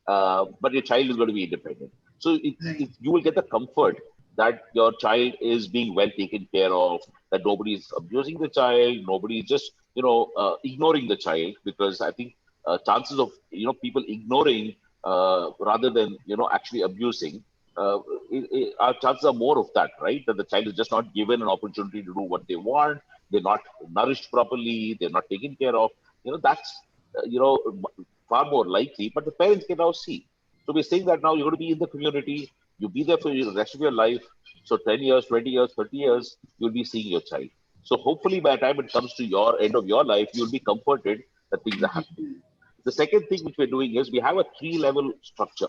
[SPEAKER 2] but your child is going to be independent. So you will get the comfort that your child is being well taken care of, that nobody is abusing the child, nobody is just, ignoring the child, because I think chances of, people ignoring rather than, actually abusing, our chances are more of that, right? That the child is just not given an opportunity to do what they want. They're not nourished properly. They're not taken care of. That's, far more likely, but the parents can now see. So we're saying that now you're going to be in the community, you be there for the rest of your life. So 10 years, 20 years, 30 years, you'll be seeing your child. So hopefully by the time it comes to your end of your life, you'll be comforted that things are happening. The second thing which we're doing is we have a 3-level structure.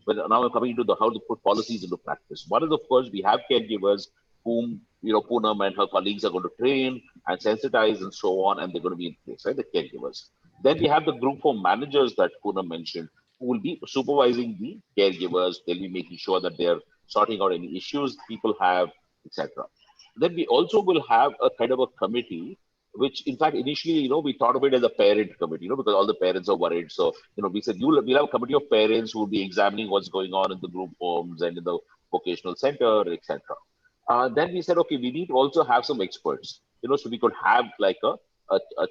[SPEAKER 2] But now we're coming into the how to put policies into practice. One is, of course, we have caregivers whom, Poonam and her colleagues are going to train and sensitize and so on, and they're going to be in place, right? The caregivers. Then we have the group home managers that Poonam mentioned, who will be supervising the caregivers. They'll be making sure that they're sorting out any issues people have, etc. Then we also will have a kind of a committee, which in fact initially, we thought of it as a parent committee, because all the parents are worried. So, we said we'll have a committee of parents who will be examining what's going on in the group homes and in the vocational center, etc. Then we said, okay, we need to also have some experts, so we could have like a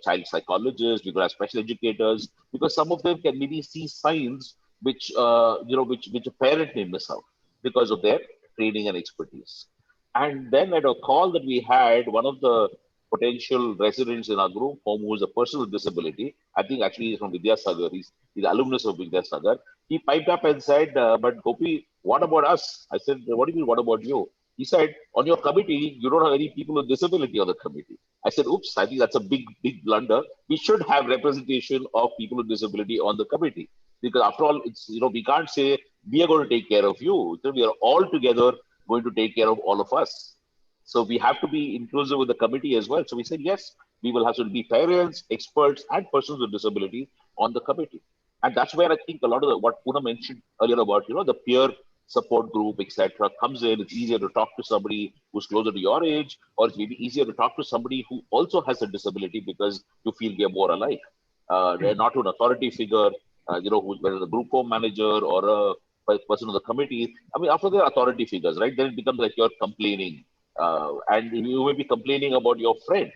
[SPEAKER 2] child psychologist, we could have special educators, because some of them can maybe see signs which, which a parent may miss out because of their training and expertise. And then at a call that we had, one of the potential residents in our group home who is a person with disability, I think actually he's from Vidyasagar, he's alumnus of Vidyasagar. He piped up and said, but Gopi, what about us? I said, what do you mean, what about you? He said, on your committee, you don't have any people with disability on the committee. I said, oops, I think that's a big, big blunder. We should have representation of people with disability on the committee. Because after all, it's, we can't say, we are going to take care of you. So we are all together going to take care of all of us. So we have to be inclusive with the committee as well. So we said, yes, we will have to be parents, experts, and persons with disability on the committee. And that's where I think a lot of what Poonam mentioned earlier about, the peer support group, etc., comes in. It's easier to talk to somebody who's closer to your age, or it's maybe easier to talk to somebody who also has a disability because you feel they're more alike. They're not an authority figure, whether the group home manager or a person on the committee. I mean, after they're authority figures, right? Then it becomes like you're complaining. And you may be complaining about your friend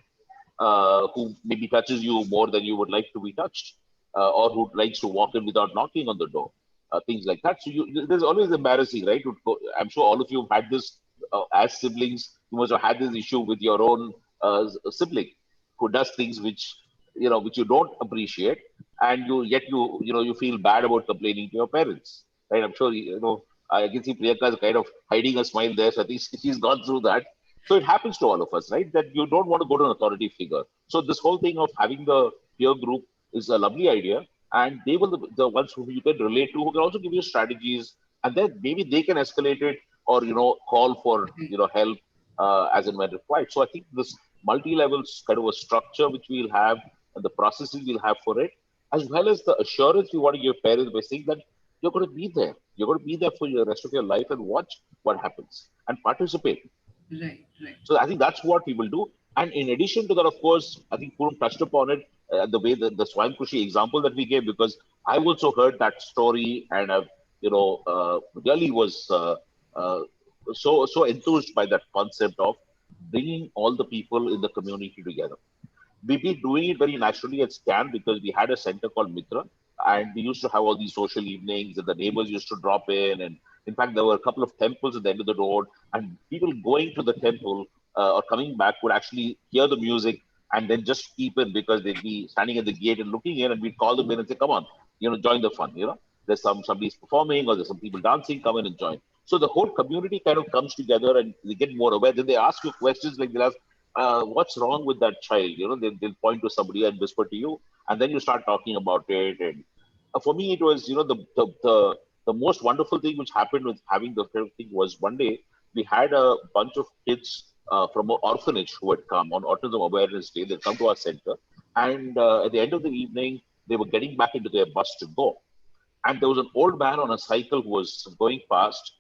[SPEAKER 2] who maybe touches you more than you would like to be touched, or who likes to walk in without knocking on the door, things like that. So there's always embarrassing, right? I'm sure all of you have had this as siblings. You must have had this issue with your own sibling who does things which which you don't appreciate, and you feel bad about complaining to your parents, right? I'm sure I can see Priyanka is kind of hiding a smile there. So I think she's gone through that. So it happens to all of us, right? That you don't want to go to an authority figure. So this whole thing of having the peer group is a lovely idea. And they will the ones who you can relate to, who can also give you strategies. And then maybe they can escalate it or, call for, help as and when required. So I think this multi-level kind of a structure which we'll have and the processes we'll have for it, as well as the assurance we want to give parents by saying that you're going to be there. You're going to be there for the rest of your life and watch what happens and participate.
[SPEAKER 5] Right, right.
[SPEAKER 2] So I think that's what we will do. And in addition to that, of course, I think Poonam touched upon it, the way the Swayam Krushi example that we gave, because I also heard that story and I've, really was so enthused by that concept of bringing all the people in the community together. We've been doing it very naturally at SCAN because we had a center called Mitra, and we used to have all these social evenings, and the neighbors used to drop in. And in fact, there were a couple of temples at the end of the road, and people going to the temple or coming back would actually hear the music and then just keep in because they'd be standing at the gate and looking in, and we'd call them in and say, "Come on, join the fun." There's somebody's performing or there's some people dancing, come in and join. So the whole community kind of comes together and they get more aware. Then they ask you questions like they'll ask, what's wrong with that child? They'll point to somebody and whisper to you, and then you start talking about it. And for me, it was, the most wonderful thing which happened with having the thing was one day we had a bunch of kids from an orphanage who had come on Autism Awareness Day. They'd come to our center, and at the end of the evening, they were getting back into their bus to go. And there was an old man on a cycle who was going past,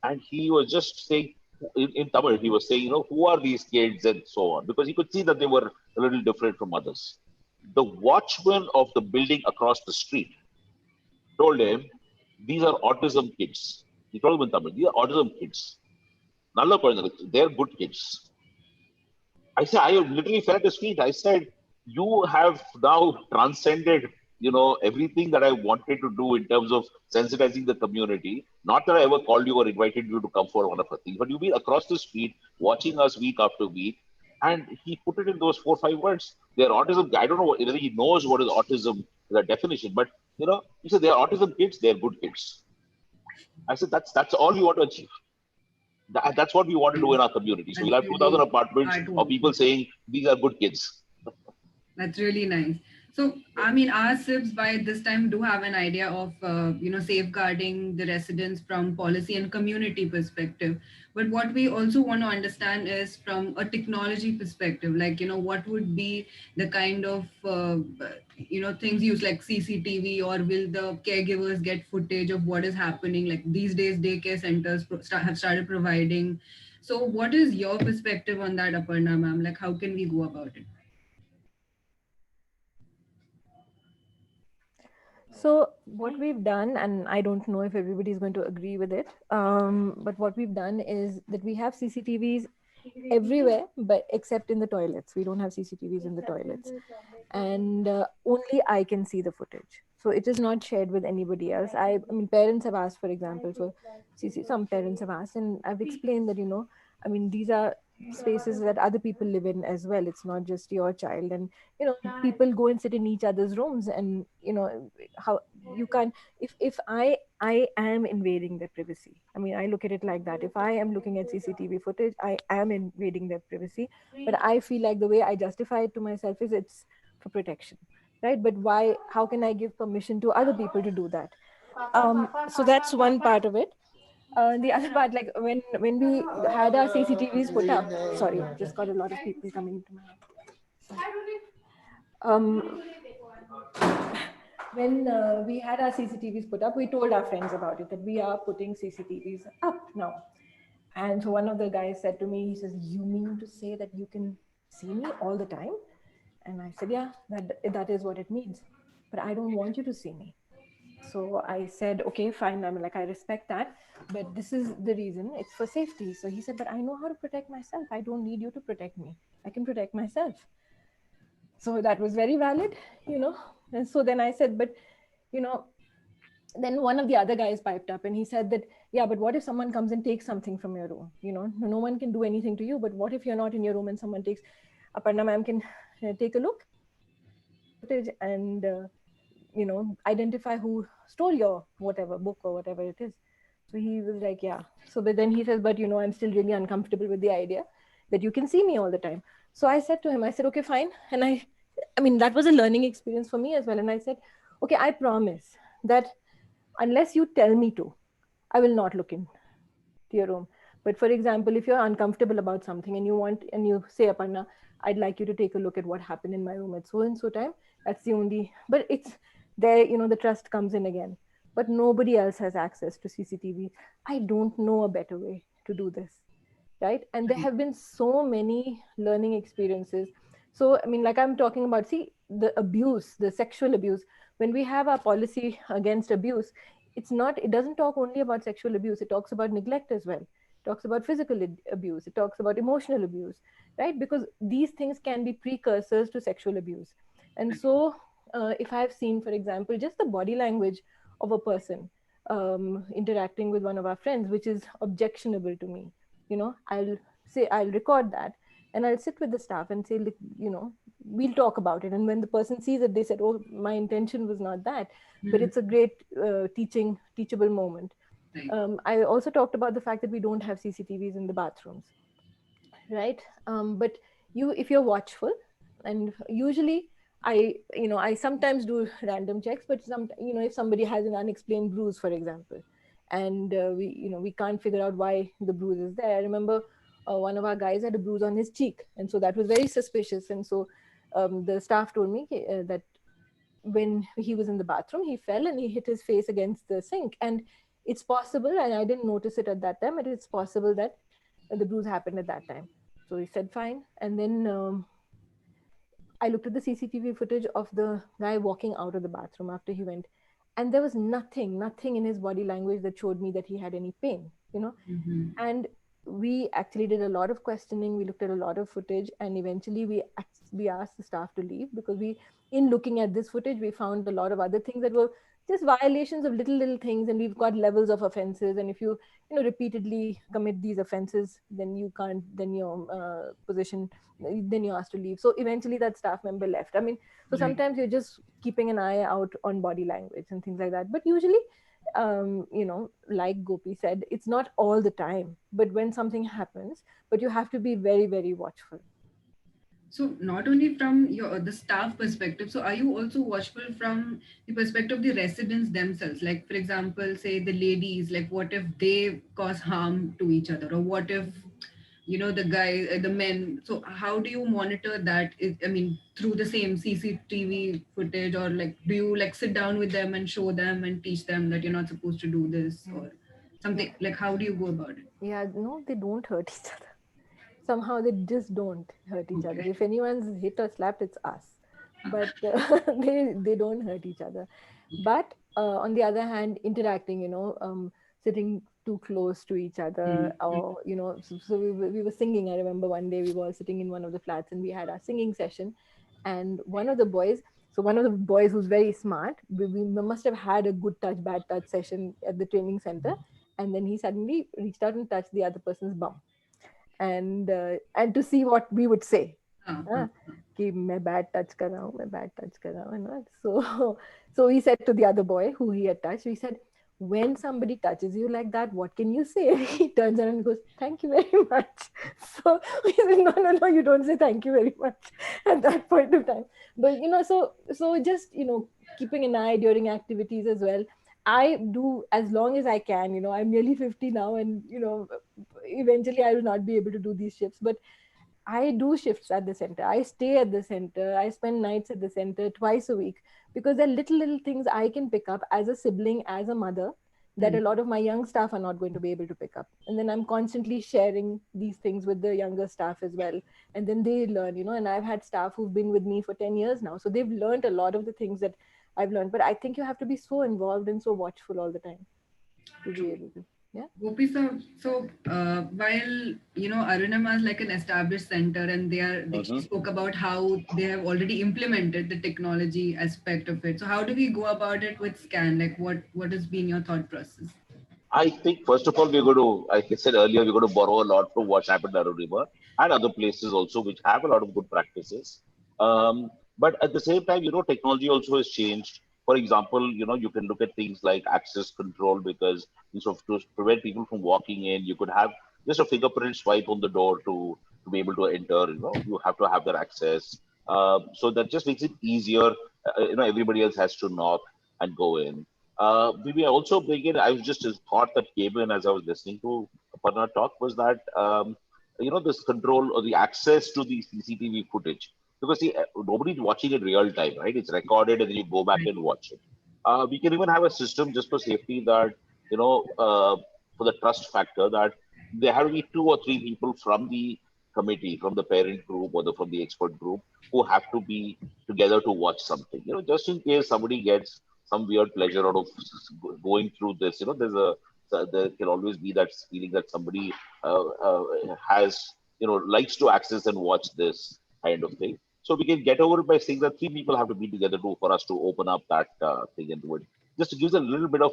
[SPEAKER 2] and he was just saying, in Tamil, he was saying, who are these kids and so on, because he could see that they were a little different from others. The watchman of the building across the street told him, these are autism kids. He told him in Tamil, these are autism kids. Nalla Kolangal, they're good kids. I said, I literally fell at his feet. I said, you have now transcended, everything that I wanted to do in terms of sensitizing the community. Not that I ever called you or invited you to come for one of the things, but you've been across the street watching us week after week. And he put it in those 4 or 5 words. Their autism, I don't know whether he knows what is autism, the definition, but he said, they are autism kids, they're good kids. I said, that's all we want to achieve. That's what we want to do in our community. So
[SPEAKER 5] That's
[SPEAKER 2] we'll have 2,000
[SPEAKER 5] really
[SPEAKER 2] apartments of people
[SPEAKER 5] heartwarming.
[SPEAKER 2] saying these are good kids.
[SPEAKER 5] That's really nice. So, I mean, our SIBs by this time do have an idea of, safeguarding the residents from policy and community perspective. But what we also want to understand is from a technology perspective, like, what would be the kind of, things used like CCTV, or will the caregivers get footage of what is happening? Like these days, daycare centers have started providing. So what is your perspective on that, Aparna ma'am? Like, how can we go about it?
[SPEAKER 3] So what we've done, and I don't know if everybody's going to agree with it, but what we've done is that we have CCTVs everywhere, but except in the toilets. We don't have CCTVs in the toilets, and only I can see the footage. So it is not shared with anybody else. I mean, parents have asked, for example, for CC. Some parents have asked, and I've explained that I mean, these are spaces that other people live in as well. It's not just your child, and people go and sit in each other's rooms, and how you can't, if I am invading their privacy. I mean, I look at it like that. If I am looking at CCTV footage, I am invading their privacy, but I feel like the way I justify it to myself is it's for protection, right? But why, how can I give permission to other people to do that? So that's one part of it. The other part, like when we had our CCTVs put up, sorry, just got a lot of people coming to my house. Um, when we had our CCTVs put up, we told our friends about it, that we are putting CCTVs up now. And so one of the guys said to me, he says, "You mean to say that you can see me all the time?" And I said, "Yeah, that is what it means. But I don't want you to see me." So I said, "Okay, fine." I'm like, "I respect that, but this is the reason. It's for safety." So he said, "But I know how to protect myself. I don't need you to protect me. I can protect myself." So that was very valid, And so then I said, "But, then one of the other guys piped up and he said that, yeah, but what if someone comes and takes something from your room? No one can do anything to you, but what if you're not in your room and someone takes, Aparna ma'am can take a look and, identify who stole your whatever book or whatever it is." So he was like, "Yeah." So, but then he says, "But, I'm still really uncomfortable with the idea that you can see me all the time." So I said to him, I said, "Okay, fine." And I mean, that was a learning experience for me as well. And I said, "Okay, I promise that unless you tell me to, I will not look into your room. But for example, if you're uncomfortable about something and you say, Aparna, I'd like you to take a look at what happened in my room at so and so time. That's the only, but it's there, the trust comes in again. But nobody else has access to CCTV. I don't know a better way to do this. Right. And there have been so many learning experiences. So, I mean, like I'm talking about, see, the abuse, the sexual abuse, when we have our policy against abuse, it doesn't talk only about sexual abuse. It talks about neglect as well. It talks about physical abuse. It talks about emotional abuse, right? Because these things can be precursors to sexual abuse. And so if I've seen, for example, just the body language of a person interacting with one of our friends, which is objectionable to me, I'll record that and I'll sit with the staff and say, we'll talk about it. And when the person sees it, they said, "Oh, my intention was not that," but it's a great teachable moment. I also talked about the fact that we don't have CCTVs in the bathrooms, right? But if you're watchful, and usually I sometimes do random checks, but if somebody has an unexplained bruise, for example, and we can't figure out why the bruise is there. I remember one of our guys had a bruise on his cheek, and so that was very suspicious. And so the staff told me that when he was in the bathroom, he fell and he hit his face against the sink. And it's possible, and I didn't notice it at that time, but it's possible that the bruise happened at that time. So he said, "Fine." And then I looked at the CCTV footage of the guy walking out of the bathroom after he went, and there was nothing in his body language that showed me that he had any pain, And we actually did a lot of questioning. We looked at a lot of footage, and eventually we asked the staff to leave, because in looking at this footage, we found a lot of other things that were just violations of little things, and we've got levels of offenses. And if you repeatedly commit these offenses, then you can't, then your position, then you're asked to leave. So eventually that staff member left. I mean, so
[SPEAKER 5] Right.
[SPEAKER 3] sometimes you're just keeping an eye out on body language and things like that. But usually, like Gopi said, it's not all the time, but when something happens, but you have to be very, very watchful.
[SPEAKER 5] So not only from the staff perspective, so are you also watchful from the perspective of the residents themselves? Like, for example, say the ladies, like what if they cause harm to each other, or what if the guy, the men? So how do you monitor that? I mean, through the same CCTV footage, or like do you like sit down with them and show them and teach them that you're not supposed to do this or something? Like, how do you go about it?
[SPEAKER 3] Yeah, no, they don't hurt each other. Somehow they just don't hurt each other.
[SPEAKER 5] Okay.
[SPEAKER 3] If anyone's hit or slapped, it's us. But they don't hurt each other. But on the other hand, interacting, sitting too close to each other, or so we were singing. I remember one day we were sitting in one of the flats and we had our singing session, and one of the boys. So one of the boys who's very smart, we must have had a good touch, bad touch session at the training center, and then he suddenly reached out and touched the other person's bum, and to see what we would say. हाँ, कि मैं bad touch कर रहा हूँ, मैं bad touch कर रहा हूँ, and what? So he said to the other boy who he had touched, he said, when somebody touches you like that, what can you say? And he turns around and goes, thank you very much. So we said, no, you don't say thank you very much at that point of time. But so just keeping an eye during activities as well. I do as long as I can. I'm nearly 50 now, and eventually I will not be able to do these shifts, but I do shifts at the center. I stay at the center. I spend nights at the center twice a week, because there are little things I can pick up as a sibling, as a mother, that a lot of my young staff are not going to be able to pick up. And then I'm constantly sharing these things with the younger staff as well. And then they learn, and I've had staff who've been with me for 10 years now. So they've learned a lot of the things that I've learned. But I think you have to be so involved and so watchful all the time to be able to. Yeah.
[SPEAKER 5] Gopi, so while Arunima is like an established center, and she spoke about how they have already implemented the technology aspect of it. So how do we go about it with SCAN? Like, what has been your thought process?
[SPEAKER 2] I think first of all, we're going to, like I said earlier, we're going to borrow a lot from what happened at Arunima and other places also, which have a lot of good practices. But at the same time, technology also has changed. For example, you can look at things like access control, because to prevent people from walking in, you could have just a fingerprint swipe on the door to be able to enter. You have to have that access. So that just makes it easier. Everybody else has to knock and go in. We may also begin. I was just a thought that came in as I was listening to Aparna talk, was that this control or the access to the CCTV footage, because nobody's watching it real time, right? It's recorded and then you go back and watch it. We can even have a system just for safety that for the trust factor, that there have to be 2 or 3 people from the committee, from the parent group or from the expert group, who have to be together to watch something. Just in case somebody gets some weird pleasure out of going through this. There can always be that feeling that somebody has, likes to access and watch this kind of thing. So we can get over it by saying that 3 people have to be together for us to open up that thing and do it. Just to give a little bit of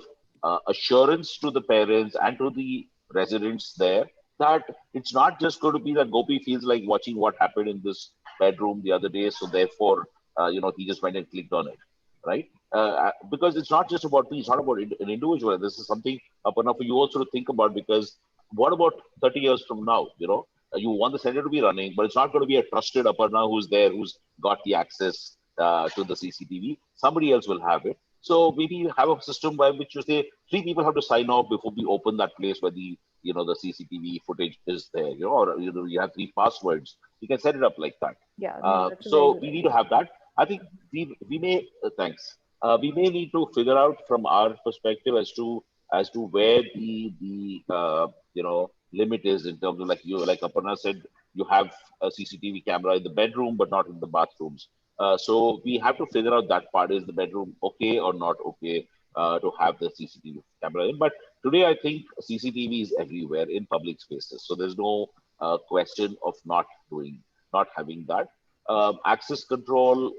[SPEAKER 2] assurance to the parents and to the residents there, that it's not just going to be that Gopi feels like watching what happened in this bedroom the other day, so therefore, he just went and clicked on it, right? Because it's not just about me, it's not about an individual. This is something, Aparna, for you also to think about, because what about 30 years from now? You want the center to be running, but it's not going to be a trusted Aparna who's there, who's got the access to the CCTV. Somebody else will have it. So maybe you have a system by which you say 3 people have to sign off before we open that place where the the CCTV footage is there. Or you have 3 passwords. You can set it up like that.
[SPEAKER 3] Yeah.
[SPEAKER 2] So we need to have that. I think we may thanks. We may need to figure out from our perspective as to where the limit is, in terms of, like Aparna said, you have a CCTV camera in the bedroom but not in the bathrooms. So we have to figure out that part. Is the bedroom okay or not okay to have the CCTV camera in? But Today, I think CCTV is everywhere in public spaces. So there's no question of not having that. Access control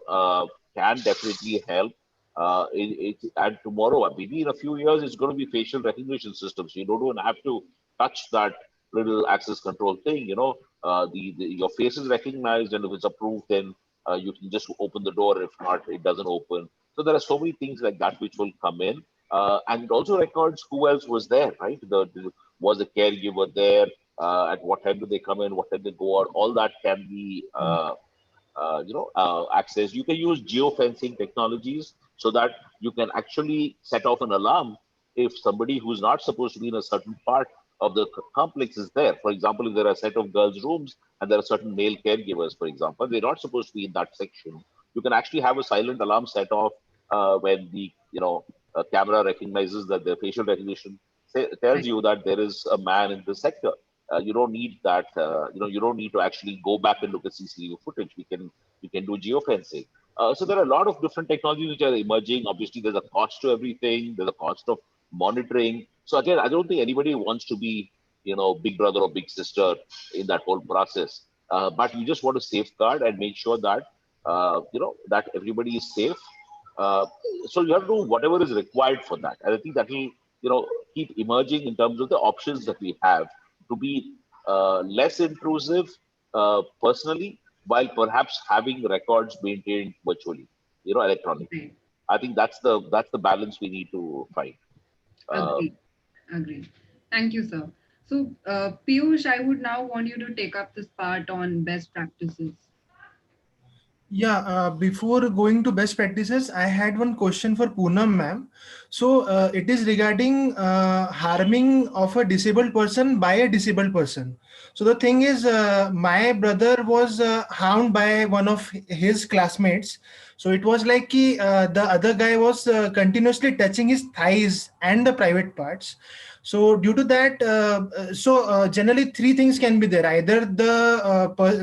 [SPEAKER 2] can definitely help. And tomorrow, maybe in a few years, it's going to be facial recognition systems. You don't even have to touch that little access control thing. Your face is recognized, and if it's approved, then you can just open the door. If not, it doesn't open. So there are so many things like that which will come in, and it also records who else was there, right? Was the caregiver there? At what time do they come in? What time they go out? All that can be accessed. You can use geofencing technologies so that you can actually set off an alarm if somebody who's not supposed to be in a certain part of the complex is there. For example, if there are a set of girls' rooms and there are certain male caregivers, for example, they're not supposed to be in that section. You can actually have a silent alarm set off when the camera recognizes that the facial recognition tells
[SPEAKER 5] Right.
[SPEAKER 2] you that there is a man in the sector. You don't need that. You don't need to actually go back and look at CCTV footage. We can do geofencing. So there are a lot of different technologies which are emerging. Obviously, there's a cost to everything. There's a cost of monitoring. So again, I don't think anybody wants to be, big brother or big sister in that whole process. But we just want to safeguard and make sure that that everybody is safe. Uh, so you have to do whatever is required for that, and I think that will keep emerging in terms of the options that we have to be less intrusive personally, while perhaps having records maintained virtually, electronically.
[SPEAKER 5] Right.
[SPEAKER 2] I think that's the balance we need to find. Uh,
[SPEAKER 5] Agreed. Agreed. Thank you, sir. So, Piyush, I would now want you to take up this part on best practices.
[SPEAKER 1] Yeah, before going to best practices, I had one question for Poonam ma'am. So it is regarding harming of a disabled person by a disabled person. So the thing is, my brother was harmed by one of his classmates. So it was like the other guy was continuously touching his thighs and the private parts. So due to that, generally three things can be there. Either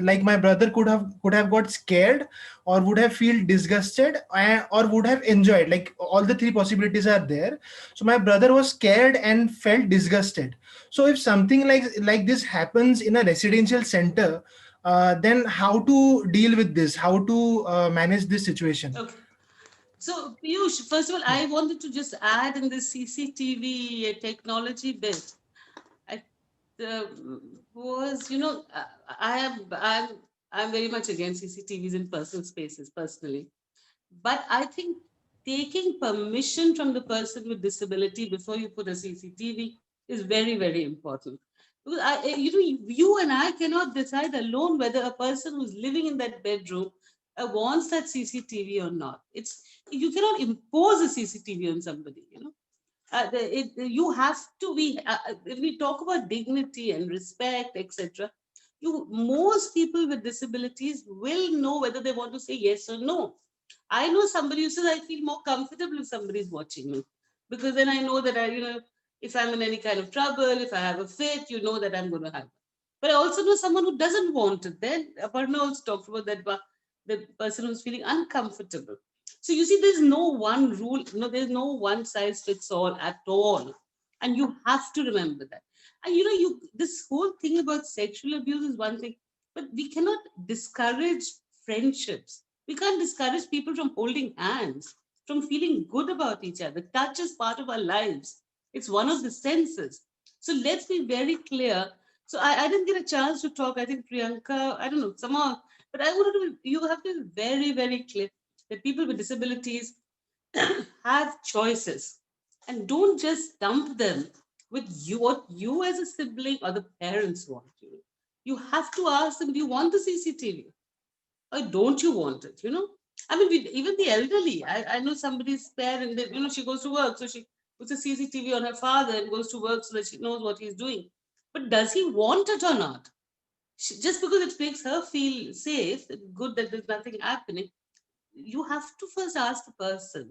[SPEAKER 1] like my brother could have got scared, or would have feel disgusted, or would have enjoyed. Like all the three possibilities are there. So my brother was scared and felt disgusted. So if something like this happens in a residential center, then how to deal with this? How to manage this situation?
[SPEAKER 4] Okay. So, Piyush, first of all, I wanted to just add in the CCTV technology bit. I was, I'm very much against CCTVs in personal spaces personally, but I think taking permission from the person with disability before you put a CCTV is very, very important. Because you and I cannot decide alone whether a person who's living in that bedroom wants that CCTV or not. You cannot impose a CCTV on somebody. You have to be. If we talk about dignity and respect, etc., most people with disabilities will know whether they want to say yes or no. I know somebody who says, I feel more comfortable if somebody is watching me, because then I know that if I'm in any kind of trouble, if I have a fit, that I'm going to have. But I also know someone who doesn't want it. Then Aparna also talked about that, the person who's feeling uncomfortable. So you see, there's no one rule, there's no one size fits all at all. And you have to remember that. And this whole thing about sexual abuse is one thing, but we cannot discourage friendships. We can't discourage people from holding hands, from feeling good about each other. Touch is part of our lives. It's one of the senses. So let's be very clear. So I didn't get a chance to talk. I think Priyanka, I don't know, somehow, but I wanted to, you have to be very, very clear that people with disabilities have choices, and don't just dump them with what you as a sibling or the parents want. You have to ask them, do you want the CCTV? Or don't you want it? I mean, even the elderly. I know somebody's parent, she goes to work, so she puts a CCTV on her father and goes to work so that she knows what he's doing. But does he want it or not? Just because it makes her feel safe, good that there's nothing happening, you have to first ask the person.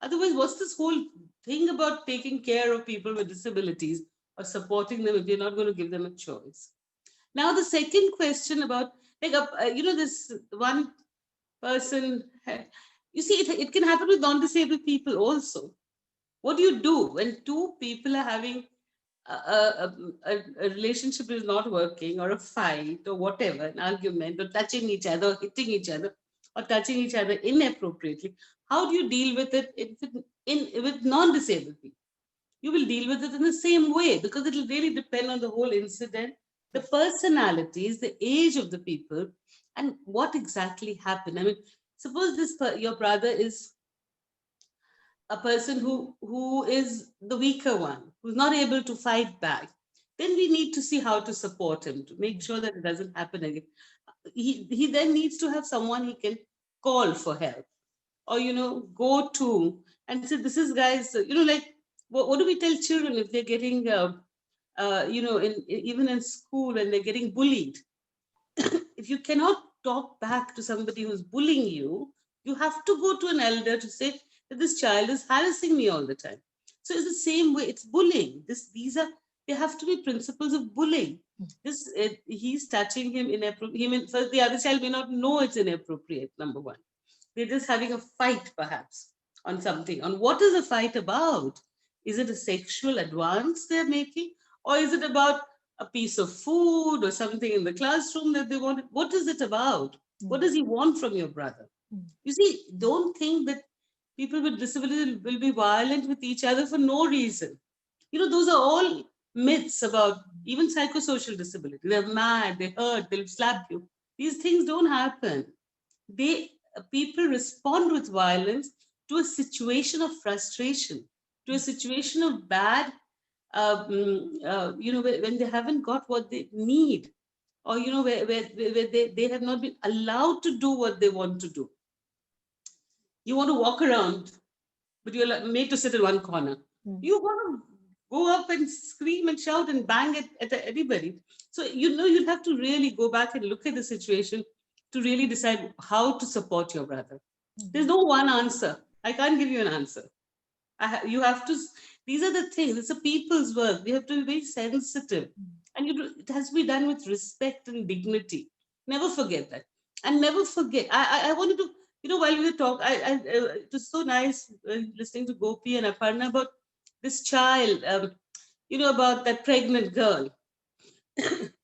[SPEAKER 4] Otherwise, what's this whole thing about taking care of people with disabilities or supporting them if you're not going to give them a choice? Now, the second question about, this one person, you see, it can happen with non-disabled people also. What do you do when two people are having a relationship is not working, or a fight, or whatever, an argument, or touching each other, or hitting each other, or touching each other inappropriately? How do you deal with it with non-disabled people? You will deal with it in the same way, because it will really depend on the whole incident, the personalities, the age of the people, and what exactly happened. I mean, suppose your brother is a person who is the weaker one, who's not able to fight back, then we need to see how to support him to make sure that it doesn't happen again. He then needs to have someone he can call for help, or go to and say, this is, guys, like, what do we tell children if they're getting even in school, when they're getting bullied? If you cannot talk back to somebody who's bullying you, you have to go to an elder to say that this child is harassing me all the time. So it's the same way. It's bullying. There have to be principles of bullying. He's touching him inappropriate. First, the other child may not know it's inappropriate. Number one, they're just having a fight, perhaps, on something. On what is the fight about? Is it a sexual advance they're making, or is it about a piece of food or something in the classroom that they want? What is it about? What does he want from your brother? You see, don't think that people with disability will be violent with each other for no reason. Those are all myths about even psychosocial disability. They're mad, they hurt, they'll slap you. These things don't happen. People respond with violence to a situation of frustration, to a situation of bad, when they haven't got what they need, or where they have not been allowed to do what they want to do. You want to walk around, but you're made to sit in one corner. You want to go up and scream and shout and bang at anybody. So you'll have to really go back and look at the situation to really decide how to support your brother. There's no one answer. I can't give you an answer. You have to. These are the things. It's a people's work. We have to be very sensitive, and it has to be done with respect and dignity. Never forget that, and never forget. I wanted to, while we were talking, it was so nice listening to Gopi and Aparna about this child, about that pregnant girl.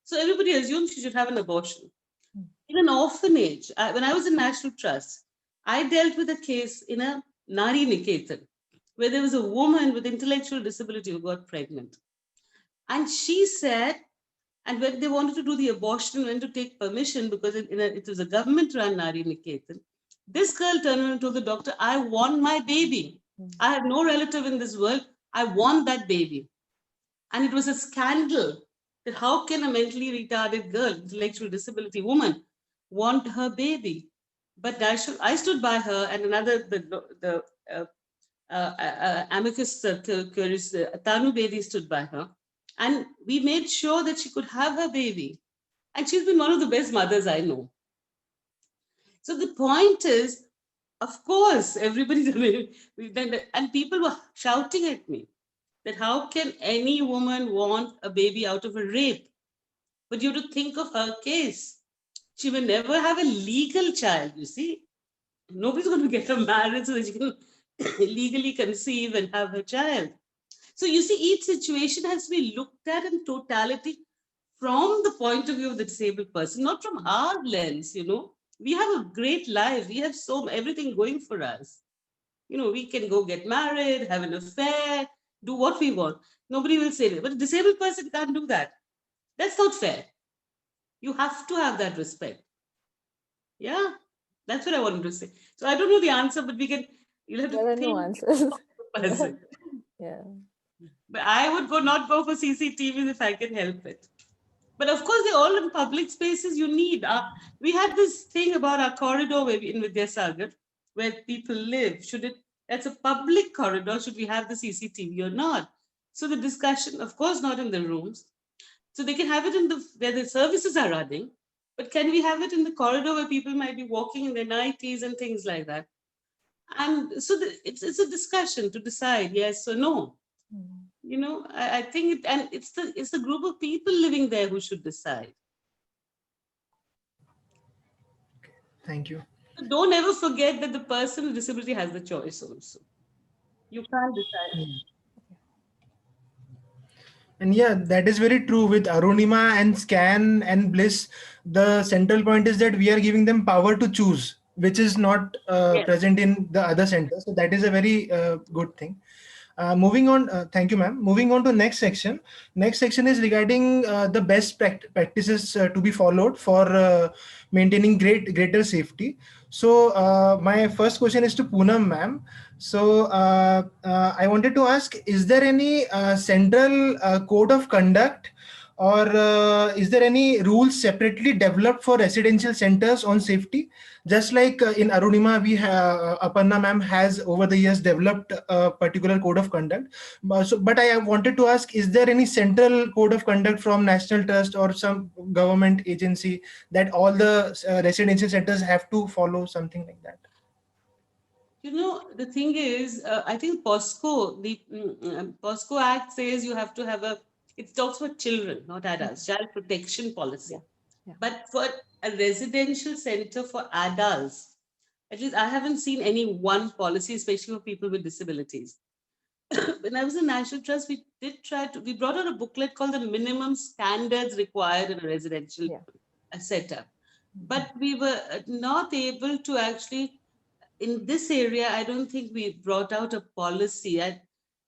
[SPEAKER 4] So everybody assumes she should have an abortion. In an orphanage, when I was in National Trust, I dealt with a case in a Nari Niketan, where there was a woman with intellectual disability who got pregnant. And she said, and when they wanted to do the abortion, when to take permission, because it was a government-run Nari Niketan, this girl turned around and told the doctor, I want my baby. I have no relative in this world. I want that baby. And it was a scandal that how can a mentally retarded girl, intellectual disability woman, want her baby? But I stood by her, and another, the amicus curiae, Tanu Bedi, stood by her. And we made sure that she could have her baby. And she's been one of the best mothers I know. So the point is, of course, everybody, and people were shouting at me that how can any woman want a baby out of a rape? But you have to think of her case. She will never have a legal child, you see. Nobody's going to get her married so that she can legally conceive and have her child. So you see, each situation has to be looked at in totality from the point of view of the disabled person, not from our lens, We have a great life. We have everything going for us. We can go get married, have an affair, do what we want. Nobody will say it. But a disabled person can't do that. That's not fair. You have to have that respect. Yeah, that's what I wanted to say. So I don't know the answer, but you'll have to
[SPEAKER 3] There are
[SPEAKER 4] think.
[SPEAKER 3] no answers.
[SPEAKER 4] Person.
[SPEAKER 3] Yeah.
[SPEAKER 4] But I would not go for CCTVs if I can help it. But of course, they're all in public spaces. You need. We had this thing about our corridor in Vidyasagar, where people live. That's a public corridor. Should we have the CCTV or not? So the discussion, of course, not in the rooms. So they can have it where the services are running. But can we have it in the corridor where people might be walking in their nighties and things like that? And so it's a discussion to decide yes or no. I think it's the group of people living there who should decide.
[SPEAKER 1] Thank you.
[SPEAKER 4] Don't ever forget that the person with disability has the choice also. You can't decide.
[SPEAKER 1] And yeah, that is very true with Arunima and Scan and Bliss. The central point is that we are giving them power to choose, which is not
[SPEAKER 4] Yes.
[SPEAKER 1] present in the other centers. So that is a very good thing. Moving on, thank you, ma'am. Moving on to next section. Next section is regarding the best practices to be followed for maintaining greater safety. So my first question is to Poonam, ma'am. So I wanted to ask: is there any central code of conduct, or is there any rules separately developed for residential centers on safety? Just like in Arunima, Aparna ma'am has over the years developed a particular code of conduct. But I wanted to ask, is there any central code of conduct from National Trust or some government agency that all the residential centers have to follow, something like that?
[SPEAKER 4] You know, the thing is, I think POSCO, the POSCO Act says you have to have it talks about children, not adults, child protection policy.
[SPEAKER 3] Yeah.
[SPEAKER 4] But for a residential center for adults, at least I haven't seen any one policy, especially for people with disabilities. When I was in National Trust, we brought out a booklet called the Minimum Standards Required in a Residential Setup. But we were not able to actually, in this area, I don't think we brought out a policy.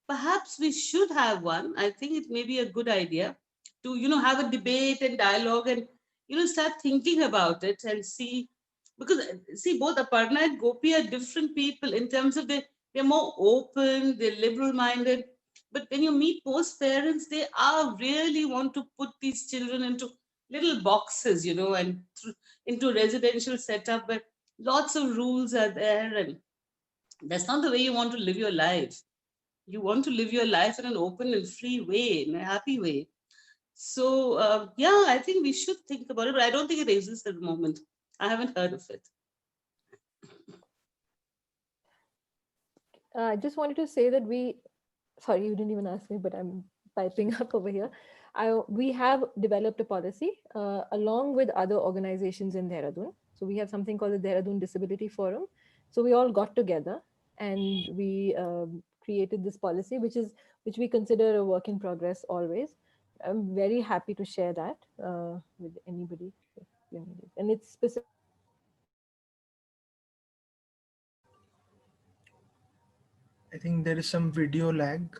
[SPEAKER 4] Perhaps we should have one. I think it may be a good idea to, have a debate and dialogue and, start thinking about it and see. Because, see, both Aparna and Gopi are different people in terms of they're more open, they're liberal minded. But when you meet most parents, they are really want to put these children into little boxes, and into residential setup where lots of rules are there, and that's not the way you want to live your life. You want to live your life in an open and free way, in a happy way. So yeah, I think we should think about it, but I don't think it exists at the moment. I haven't heard of it.
[SPEAKER 3] I just wanted to say that sorry, you didn't even ask me, but I'm piping up over here. We have developed a policy along with other organizations in Dehradun. So we have something called the Dehradun Disability Forum. So we all got together and we created this policy, which we consider a work in progress always. I'm very happy to share that with anybody if you need it. And it's specific.
[SPEAKER 1] I think there is some video lag.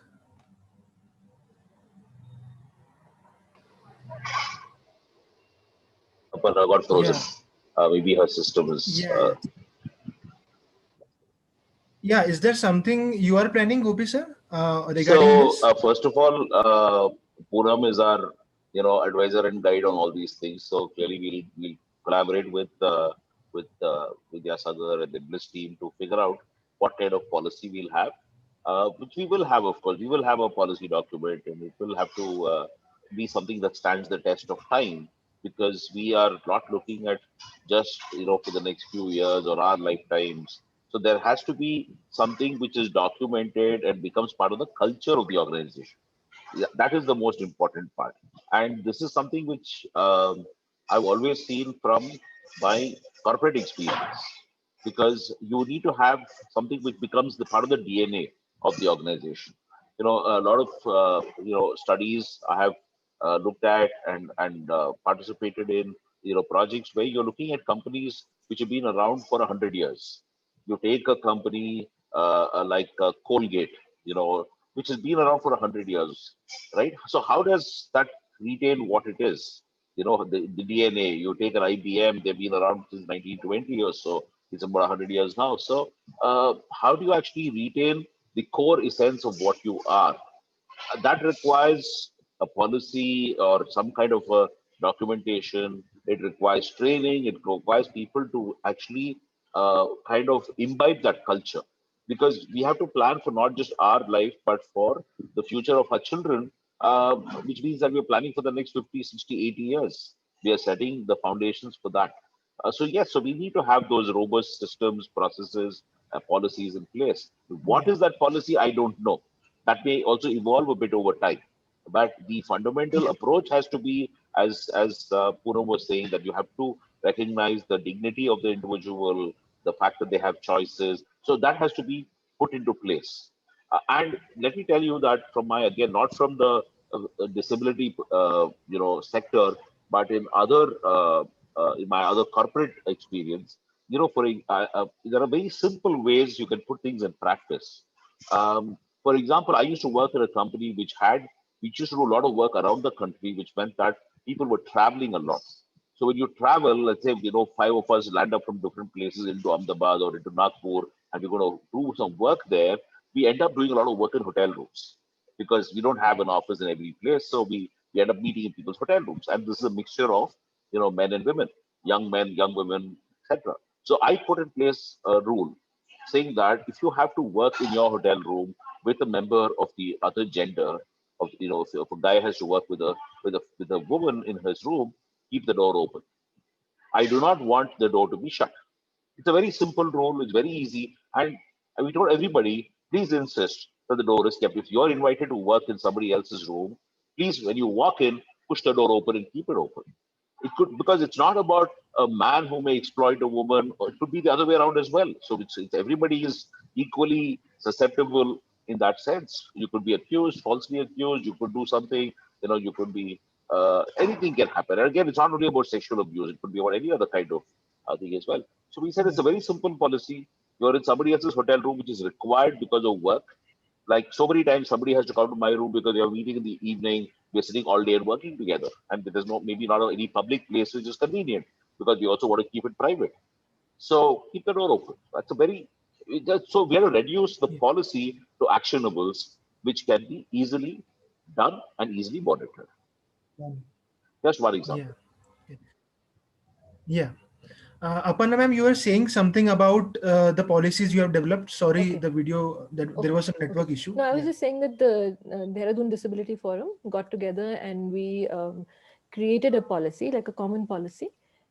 [SPEAKER 2] Aparna got frozen.
[SPEAKER 1] Yeah.
[SPEAKER 2] Maybe her system is.
[SPEAKER 1] Yeah, is there something you are planning, Gopi sir, regarding this?
[SPEAKER 2] First of all, Poonam is our advisor and guide on all these things. So clearly, we'll collaborate with Vidyasagar and the Bliss team to figure out what kind of policy we'll have. Which we will have, of course. We will have a policy document, and it will have to be something that stands the test of time, because we are not looking at just for the next few years or our lifetimes. So there has to be something which is documented and becomes part of the culture of the organization. Yeah, that is the most important part. And this is something which I've always seen from my corporate experience, because you need to have something which becomes the part of the DNA of the organization. A lot of studies I have looked at and participated in projects where you're looking at companies which have been around for 100 years. You take a company like Colgate, which has been around for 100 years, right? So how does that retain what it is? The DNA. You take an IBM; they've been around since 1920 or so. It's about 100 years now. So how do you actually retain the core essence of what you are? That requires a policy or some kind of a documentation. It requires training. It requires people to actually kind of imbibe that culture, because we have to plan for not just our life but for the future of our children, which means that we're planning for the next 50, 60, 80 years. We are setting the foundations for that. So yes, so we need to have those robust systems, processes, policies in place. What is that policy? I don't know. That may also evolve a bit over time, but the fundamental approach has to be, as Poonam was saying, that you have to recognize the dignity of the individual, the fact that they have choices. So that has to be put into place. And let me tell you that from my, again, not from the disability, sector, but in other, in my other corporate experience, there are very simple ways you can put things in practice. For example, I used to work in a company which used to do a lot of work around the country, which meant that people were traveling a lot. So when you travel, let's say, five of us land up from different places into Ahmedabad or into Nagpur, and we're going to do some work there, we end up doing a lot of work in hotel rooms because we don't have an office in every place. So we end up meeting in people's hotel rooms. And this is a mixture of, men and women, young men, young women, etc. So I put in place a rule saying that if you have to work in your hotel room with a member of the other gender, if a guy has to work with a woman in his room, keep the door open. I do not want the door to be shut. It's a very simple rule. It's very easy. And we told everybody, please insist that the door is kept. If you're invited to work in somebody else's room, please, when you walk in, push the door open and keep it open. It could, because it's not about a man who may exploit a woman, or it could be the other way around as well. So it's everybody is equally susceptible in that sense. You could be accused, falsely accused. You could do something. You could be anything can happen. And again, it's not only about sexual abuse. It could be about any other kind of thing as well. So we said it's a very simple policy. You're in somebody else's hotel room, which is required because of work. Like so many times, somebody has to come to my room because they're meeting in the evening. We're sitting all day and working together, and there's maybe not any public place which is convenient because we also want to keep it private. So keep the door open. So we have to reduce the policy to actionables, which can be easily done and easily monitored. Just one example.
[SPEAKER 1] Yeah. Aparna ma'am, you were saying something about the policies you have developed. Sorry,
[SPEAKER 3] Okay.
[SPEAKER 1] the video, that there was some network issue.
[SPEAKER 3] No, I was just saying that the Dehradun Disability Forum got together and we created a policy, like a common policy,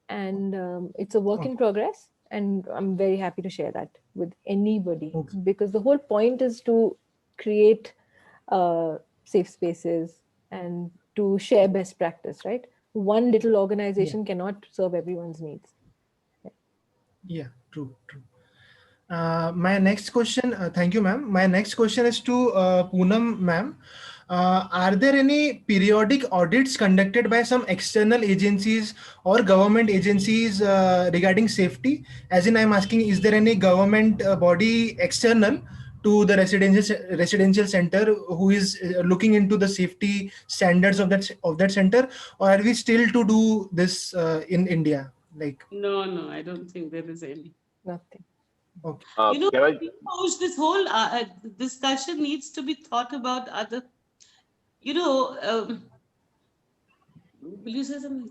[SPEAKER 3] and it's a work in progress. And I'm very happy to share that with anybody because the whole point is to create safe spaces and to share best practice, right? One little organization cannot serve everyone's needs.
[SPEAKER 1] Yeah, true. My next question, thank you, ma'am. My next question is to Poonam, ma'am. Are there any periodic audits conducted by some external agencies or government agencies regarding safety? As in, I'm asking, is there any government body external to the residential center who is looking into the safety standards of that center, or are we still to do this in India?
[SPEAKER 4] No, I don't think there is any.
[SPEAKER 3] Nothing.
[SPEAKER 1] Okay.
[SPEAKER 4] This whole discussion needs to be thought about other, will you say something?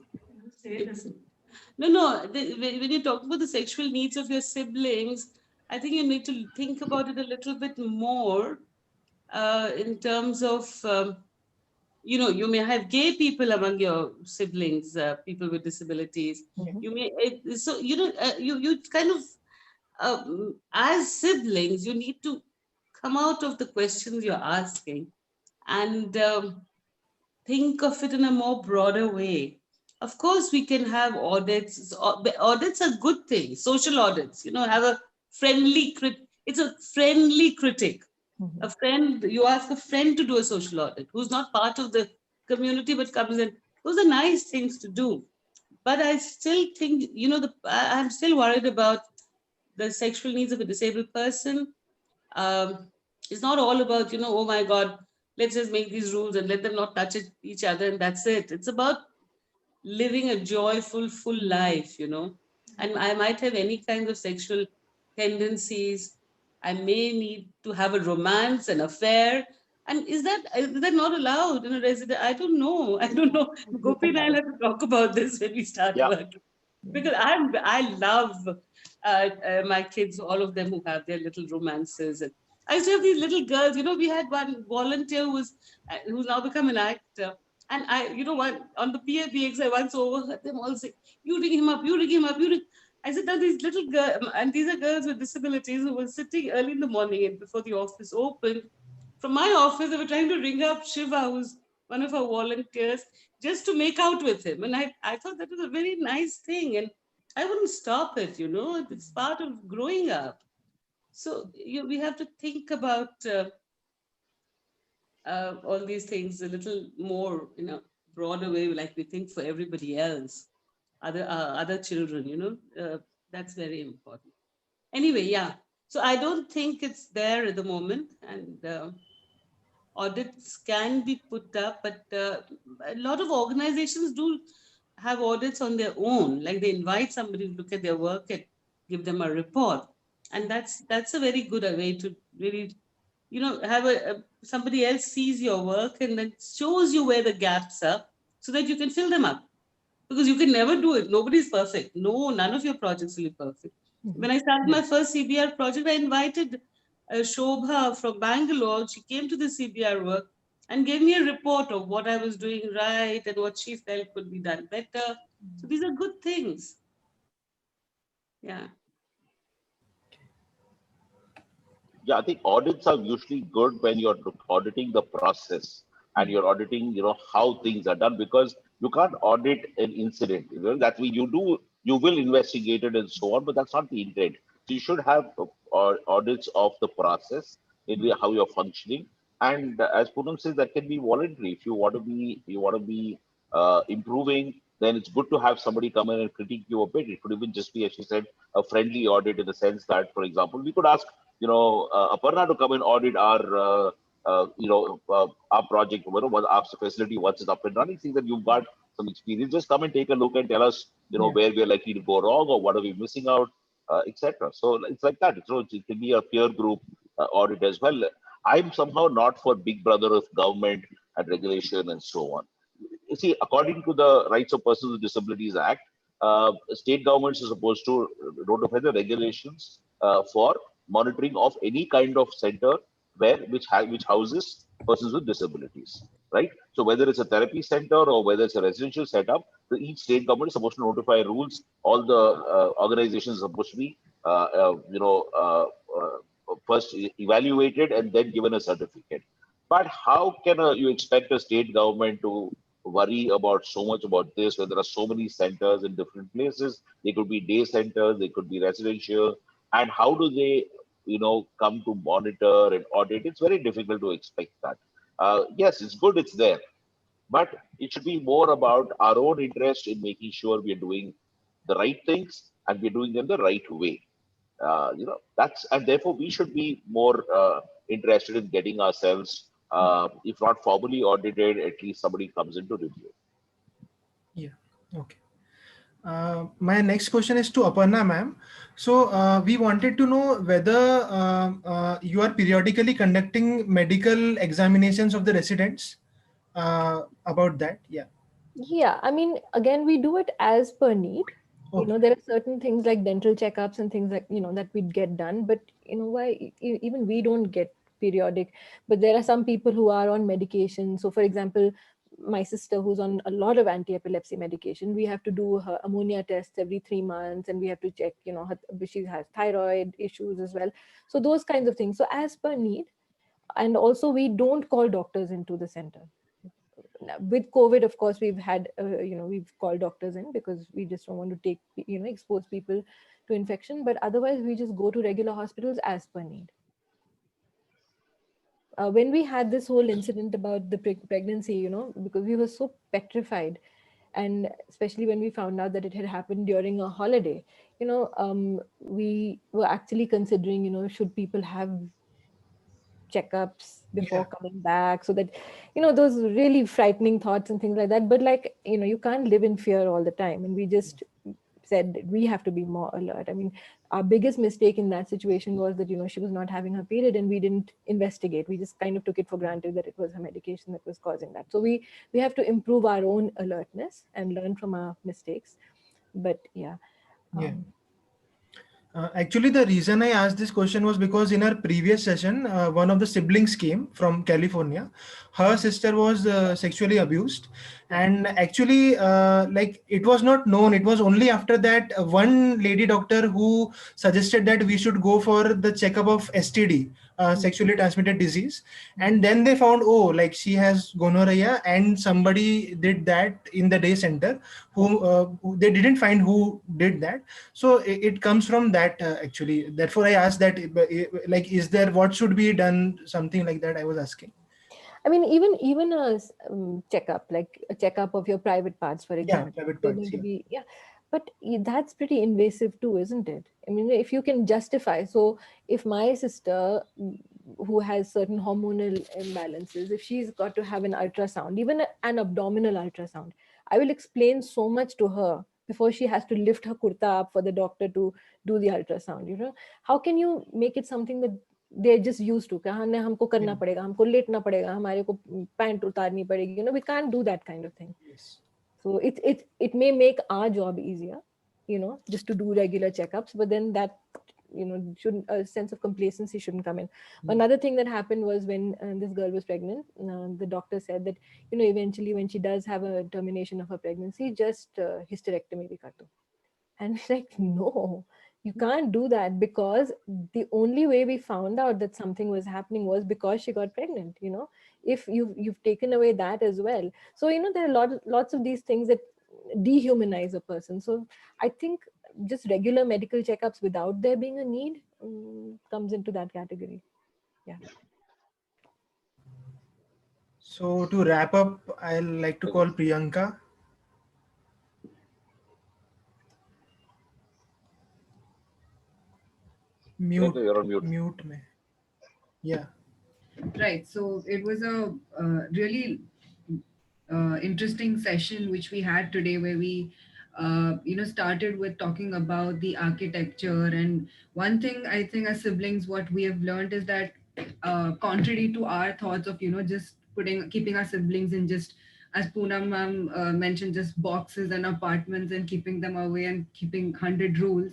[SPEAKER 4] No. When you talk about the sexual needs of your siblings, I think you need to think about it a little bit more in terms of, you may have gay people among your siblings, people with disabilities. You may, you kind of, as siblings, you need to come out of the questions you're asking and think of it in a more broader way. Of course, we can have audits. Audits are good things. Social audits, have a friendly it's a friendly critic. A friend, you ask a friend to do a social audit who's not part of the community but comes in. Those are nice things to do. But I still think, I'm still worried about the sexual needs of a disabled person. It's not all about, oh my God, let's just make these rules and let them not touch each other and that's it. It's about living a joyful, full life, And I might have any kind of sexual tendencies. I may need to have a romance, an affair. And is that not allowed in a resident? I don't know. Gopi and I'll have to talk about this when we start working. Because I love my kids, all of them who have their little romances. And I used to have these little girls. We had one volunteer who's now become an actor. And on the PABX, I once overheard them all say, you ring him up. I said, now these little girls, and these are girls with disabilities who were sitting early in the morning and before the office opened. From my office, they were trying to ring up Shiva, who's one of our volunteers, just to make out with him. And I thought that was a very nice thing. And I wouldn't stop it, It's part of growing up. So we have to think about all these things a little more in a broader way, like we think for everybody else, other children, that's very important. Anyway, yeah. So I don't think it's there at the moment, and audits can be put up, but a lot of organizations do have audits on their own. Like they invite somebody to look at their work and give them a report, and that's a very good way to really, have somebody else sees your work and then shows you where the gaps are, so that you can fill them up. Because you can never do it. Nobody's perfect. No, none of your projects will be perfect. When I started my first CBR project, I invited Shobha from Bangalore. She came to the CBR work and gave me a report of what I was doing right and what she felt could be done better. So these are good things. Yeah.
[SPEAKER 2] Yeah, I think audits are usually good when you're auditing the process and you're auditing, how things are done, because you can't audit an incident. That way you will investigate it and so on, but that's not the intent. So you should have audits of the process, in how you're functioning. And as Poonam says, that can be voluntary. If you want to be improving, then it's good to have somebody come in and critique you a bit. It could even just be, as she said, a friendly audit, in the sense that, for example, we could ask Aparna to come and audit our project, what our facility, once it's up and running, see that you've got some experience. Just come and take a look and tell us, where we're likely to go wrong or what are we missing out, etc. So it's like that. So it can be a peer group audit as well. I'm somehow not for big brother of government and regulation and so on. You see, according to the Rights of Persons with Disabilities Act, state governments are supposed to notify the regulations for monitoring of any kind of center which houses persons with disabilities, right? So whether it's a therapy center or whether it's a residential setup, each state government is supposed to notify rules. All the organizations are supposed to be, first evaluated and then given a certificate. But how can you expect a state government to worry about so much about this when there are so many centers in different places? They could be day centers, they could be residential, and how do they, come to monitor and audit? It's very difficult to expect that. Yes, it's good, it's there, but it should be more about our own interest in making sure we are doing the right things and we're doing them the right way. And therefore we should be more interested in getting ourselves, if not formally audited, at least somebody comes in to review.
[SPEAKER 1] Yeah. Okay. My next question is to Aparna ma'am. So we wanted to know whether you are periodically conducting medical examinations of the residents, about that. Yeah.
[SPEAKER 3] Yeah, I mean, again, we do it as per need. There are certain things like dental checkups and things like, that we'd get done, but even we don't get periodic. But there are some people who are on medication. So for example, my sister who's on a lot of anti-epilepsy medication, we have to do her ammonia tests every 3 months, and we have to check, she has thyroid issues as well. So those kinds of things. So as per need. And also we don't call doctors into the center. With COVID, of course, we've had, we've called doctors in because we just don't want to expose people to infection. But otherwise, we just go to regular hospitals as per need. When we had this whole incident about the pregnancy, because we were so petrified, and especially when we found out that it had happened during a holiday, we were actually considering, should people have checkups before coming back, so that those really frightening thoughts and things like that. But you can't live in fear all the time, and we just said we have to be more alert. I mean, our biggest mistake in that situation was that she was not having her period, and we didn't investigate. We just kind of took it for granted that it was her medication that was causing that. So we have to improve our own alertness and learn from our mistakes. But
[SPEAKER 1] actually, the reason I asked this question was because in our previous session, one of the siblings came from California. Her sister was sexually abused, and actually, it was not known. It was only after that one lady doctor who suggested that we should go for the checkup of STD, sexually transmitted disease, and then they found, she has gonorrhea, and somebody did that in the day center. Who they didn't find who did that. So it comes from that, actually. Therefore I asked that, is there, what should be done, something like that I was asking.
[SPEAKER 3] I mean, even a checkup, like a checkup of your private parts, for
[SPEAKER 1] Yeah,
[SPEAKER 3] example.
[SPEAKER 1] private
[SPEAKER 3] You're
[SPEAKER 1] parts.
[SPEAKER 3] going to
[SPEAKER 1] Yeah.
[SPEAKER 3] be, yeah, but that's pretty invasive too, isn't it? I mean, if you can justify. So if my sister, who has certain hormonal imbalances, if she's got to have an ultrasound, even an abdominal ultrasound, I will explain so much to her before she has to lift her kurta up for the doctor to do the ultrasound. You know, how can you make it something that they're just used to? कहा नहीं हमको करना पड़ेगा, हमको लेटना पड़ेगा, हमारे को पैंट उतारनी पड़ेगी. You know, we can't do that kind of thing.
[SPEAKER 1] Yes.
[SPEAKER 3] So it may make our job easier, you know, just to do regular checkups, but then that, you know, shouldn't, a sense of complacency shouldn't come in. Another thing that happened was when this girl was pregnant, the doctor said that, you know, eventually when she does have a termination of her pregnancy, just hysterectomy bhi kar do. And it's like, no, you can't do that, because the only way we found out that something was happening was because she got pregnant. You know, if you've taken away that as well. So, you know, there are lots of these things that dehumanize a person. So I think just regular medical checkups without there being a need comes into that category. Yeah.
[SPEAKER 1] So to wrap up, I'll like to call Priyanka. Mute,
[SPEAKER 2] Priyanka, you're on mute.
[SPEAKER 1] mute me. Yeah.
[SPEAKER 5] Right. So it was a really interesting session which we had today, where we, started with talking about the architecture. And one thing I think as siblings, what we have learned is that, contrary to our thoughts of, just keeping our siblings in just, as Poonam ma'am mentioned, just boxes and apartments and keeping them away and keeping 100 rules.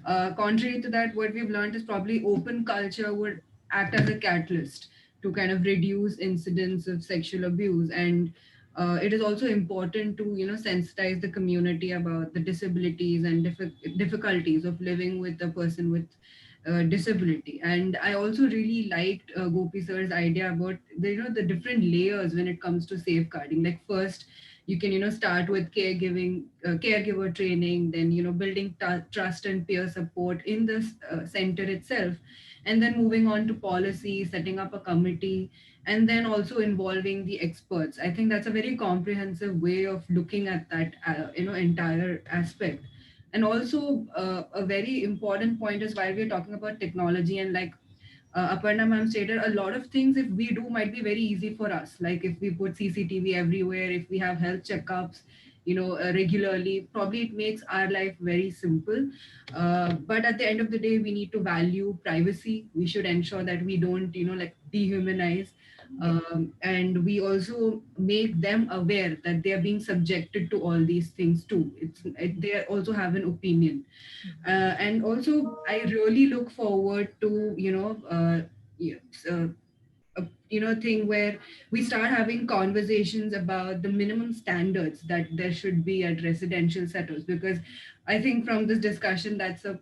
[SPEAKER 5] Contrary to that, what we've learned is probably open culture would act as a catalyst to kind of reduce incidents of sexual abuse. And it is also important to sensitize the community about the disabilities and difficulties of living with a person with disability. And I also really liked Gopi sir's idea about the different layers when it comes to safeguarding. Like first, you can start with caregiver training, then building trust and peer support in the center itself, and then moving on to policy, setting up a committee, and then also involving the experts. I think that's a very comprehensive way of looking at that entire aspect. And also a very important point is, while we're talking about technology, and like Aparna ma'am stated, a lot of things if we do might be very easy for us. Like if we put CCTV everywhere, if we have health checkups, regularly, probably it makes our life very simple. But at the end of the day, we need to value privacy. We should ensure that we don't, like dehumanize. And we also make them aware that they are being subjected to all these things too. They also have an opinion. And also, I really look forward to a thing where we start having conversations about the minimum standards that there should be at residential settles. Because I think from this discussion, that's a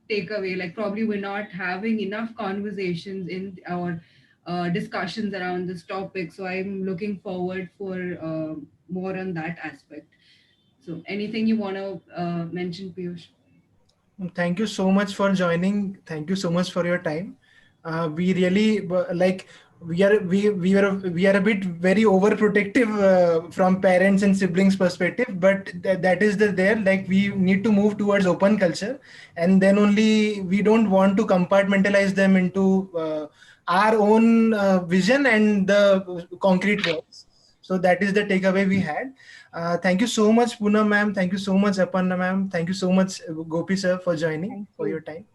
[SPEAKER 5] takeaway. Like probably we're not having enough conversations in our discussions around this topic. So I'm looking forward for more on that aspect. So anything you want to mention, Piyush?
[SPEAKER 1] Thank you so much for joining. Thank you so much for your time. We really like we are a bit very overprotective from parents and siblings perspective, but that is there. Like we need to move towards open culture, and then only we don't want to compartmentalize them into our own vision and the concrete words. So that is the takeaway we had. Thank you so much, Poonam ma'am. Thank you so much, Aparna ma'am. Thank you so much, Gopi sir, for joining,
[SPEAKER 3] Thank
[SPEAKER 1] for
[SPEAKER 3] you.
[SPEAKER 1] your time.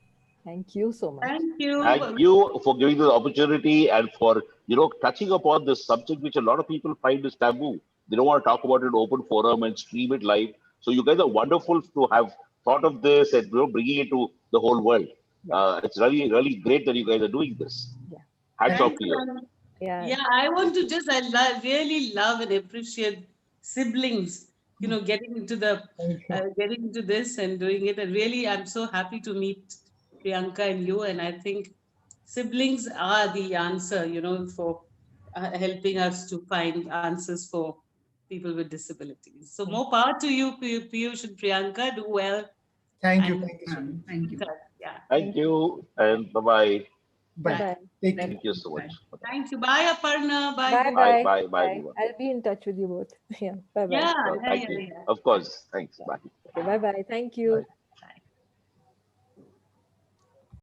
[SPEAKER 3] Thank you so much.
[SPEAKER 4] Thank you.
[SPEAKER 2] Thank you for giving the opportunity and for touching upon this subject which a lot of people find is taboo. They don't want to talk about it in open forum and stream it live. So you guys are wonderful to have thought of this and bringing it to the whole world. It's really really great that you guys are doing this.
[SPEAKER 3] Yeah.
[SPEAKER 2] Hats off
[SPEAKER 4] Thank
[SPEAKER 2] to
[SPEAKER 4] you.
[SPEAKER 2] you.
[SPEAKER 3] Yeah.
[SPEAKER 4] Yeah, I want to just, really love and appreciate siblings, getting into
[SPEAKER 1] Thank you.
[SPEAKER 4] getting into this and doing it. And really, I'm so happy to meet Priyanka and you. And I think siblings are the answer, for helping us to find answers for people with disabilities. So more power to you, Piyush and Priyanka. Do well.
[SPEAKER 1] Thank you.
[SPEAKER 4] And
[SPEAKER 1] Thank you so much.
[SPEAKER 5] Thank you.
[SPEAKER 4] yeah.
[SPEAKER 2] Thank you and bye bye.
[SPEAKER 1] Bye.
[SPEAKER 3] Bye-bye.
[SPEAKER 1] Take care.
[SPEAKER 2] Thank you so much.
[SPEAKER 4] Thank you. Bye, Aparna. Bye.
[SPEAKER 3] Bye
[SPEAKER 4] Vivian.
[SPEAKER 3] bye.
[SPEAKER 2] Bye, bye, everyone.
[SPEAKER 3] I'll be in touch with you both. Yeah. Bye bye.
[SPEAKER 4] Yeah,
[SPEAKER 2] Sure,
[SPEAKER 4] yeah,
[SPEAKER 2] thank
[SPEAKER 4] yeah,
[SPEAKER 2] you.
[SPEAKER 4] yeah.
[SPEAKER 2] Of course. Thanks. Bye.
[SPEAKER 3] Okay, bye bye. Thank you.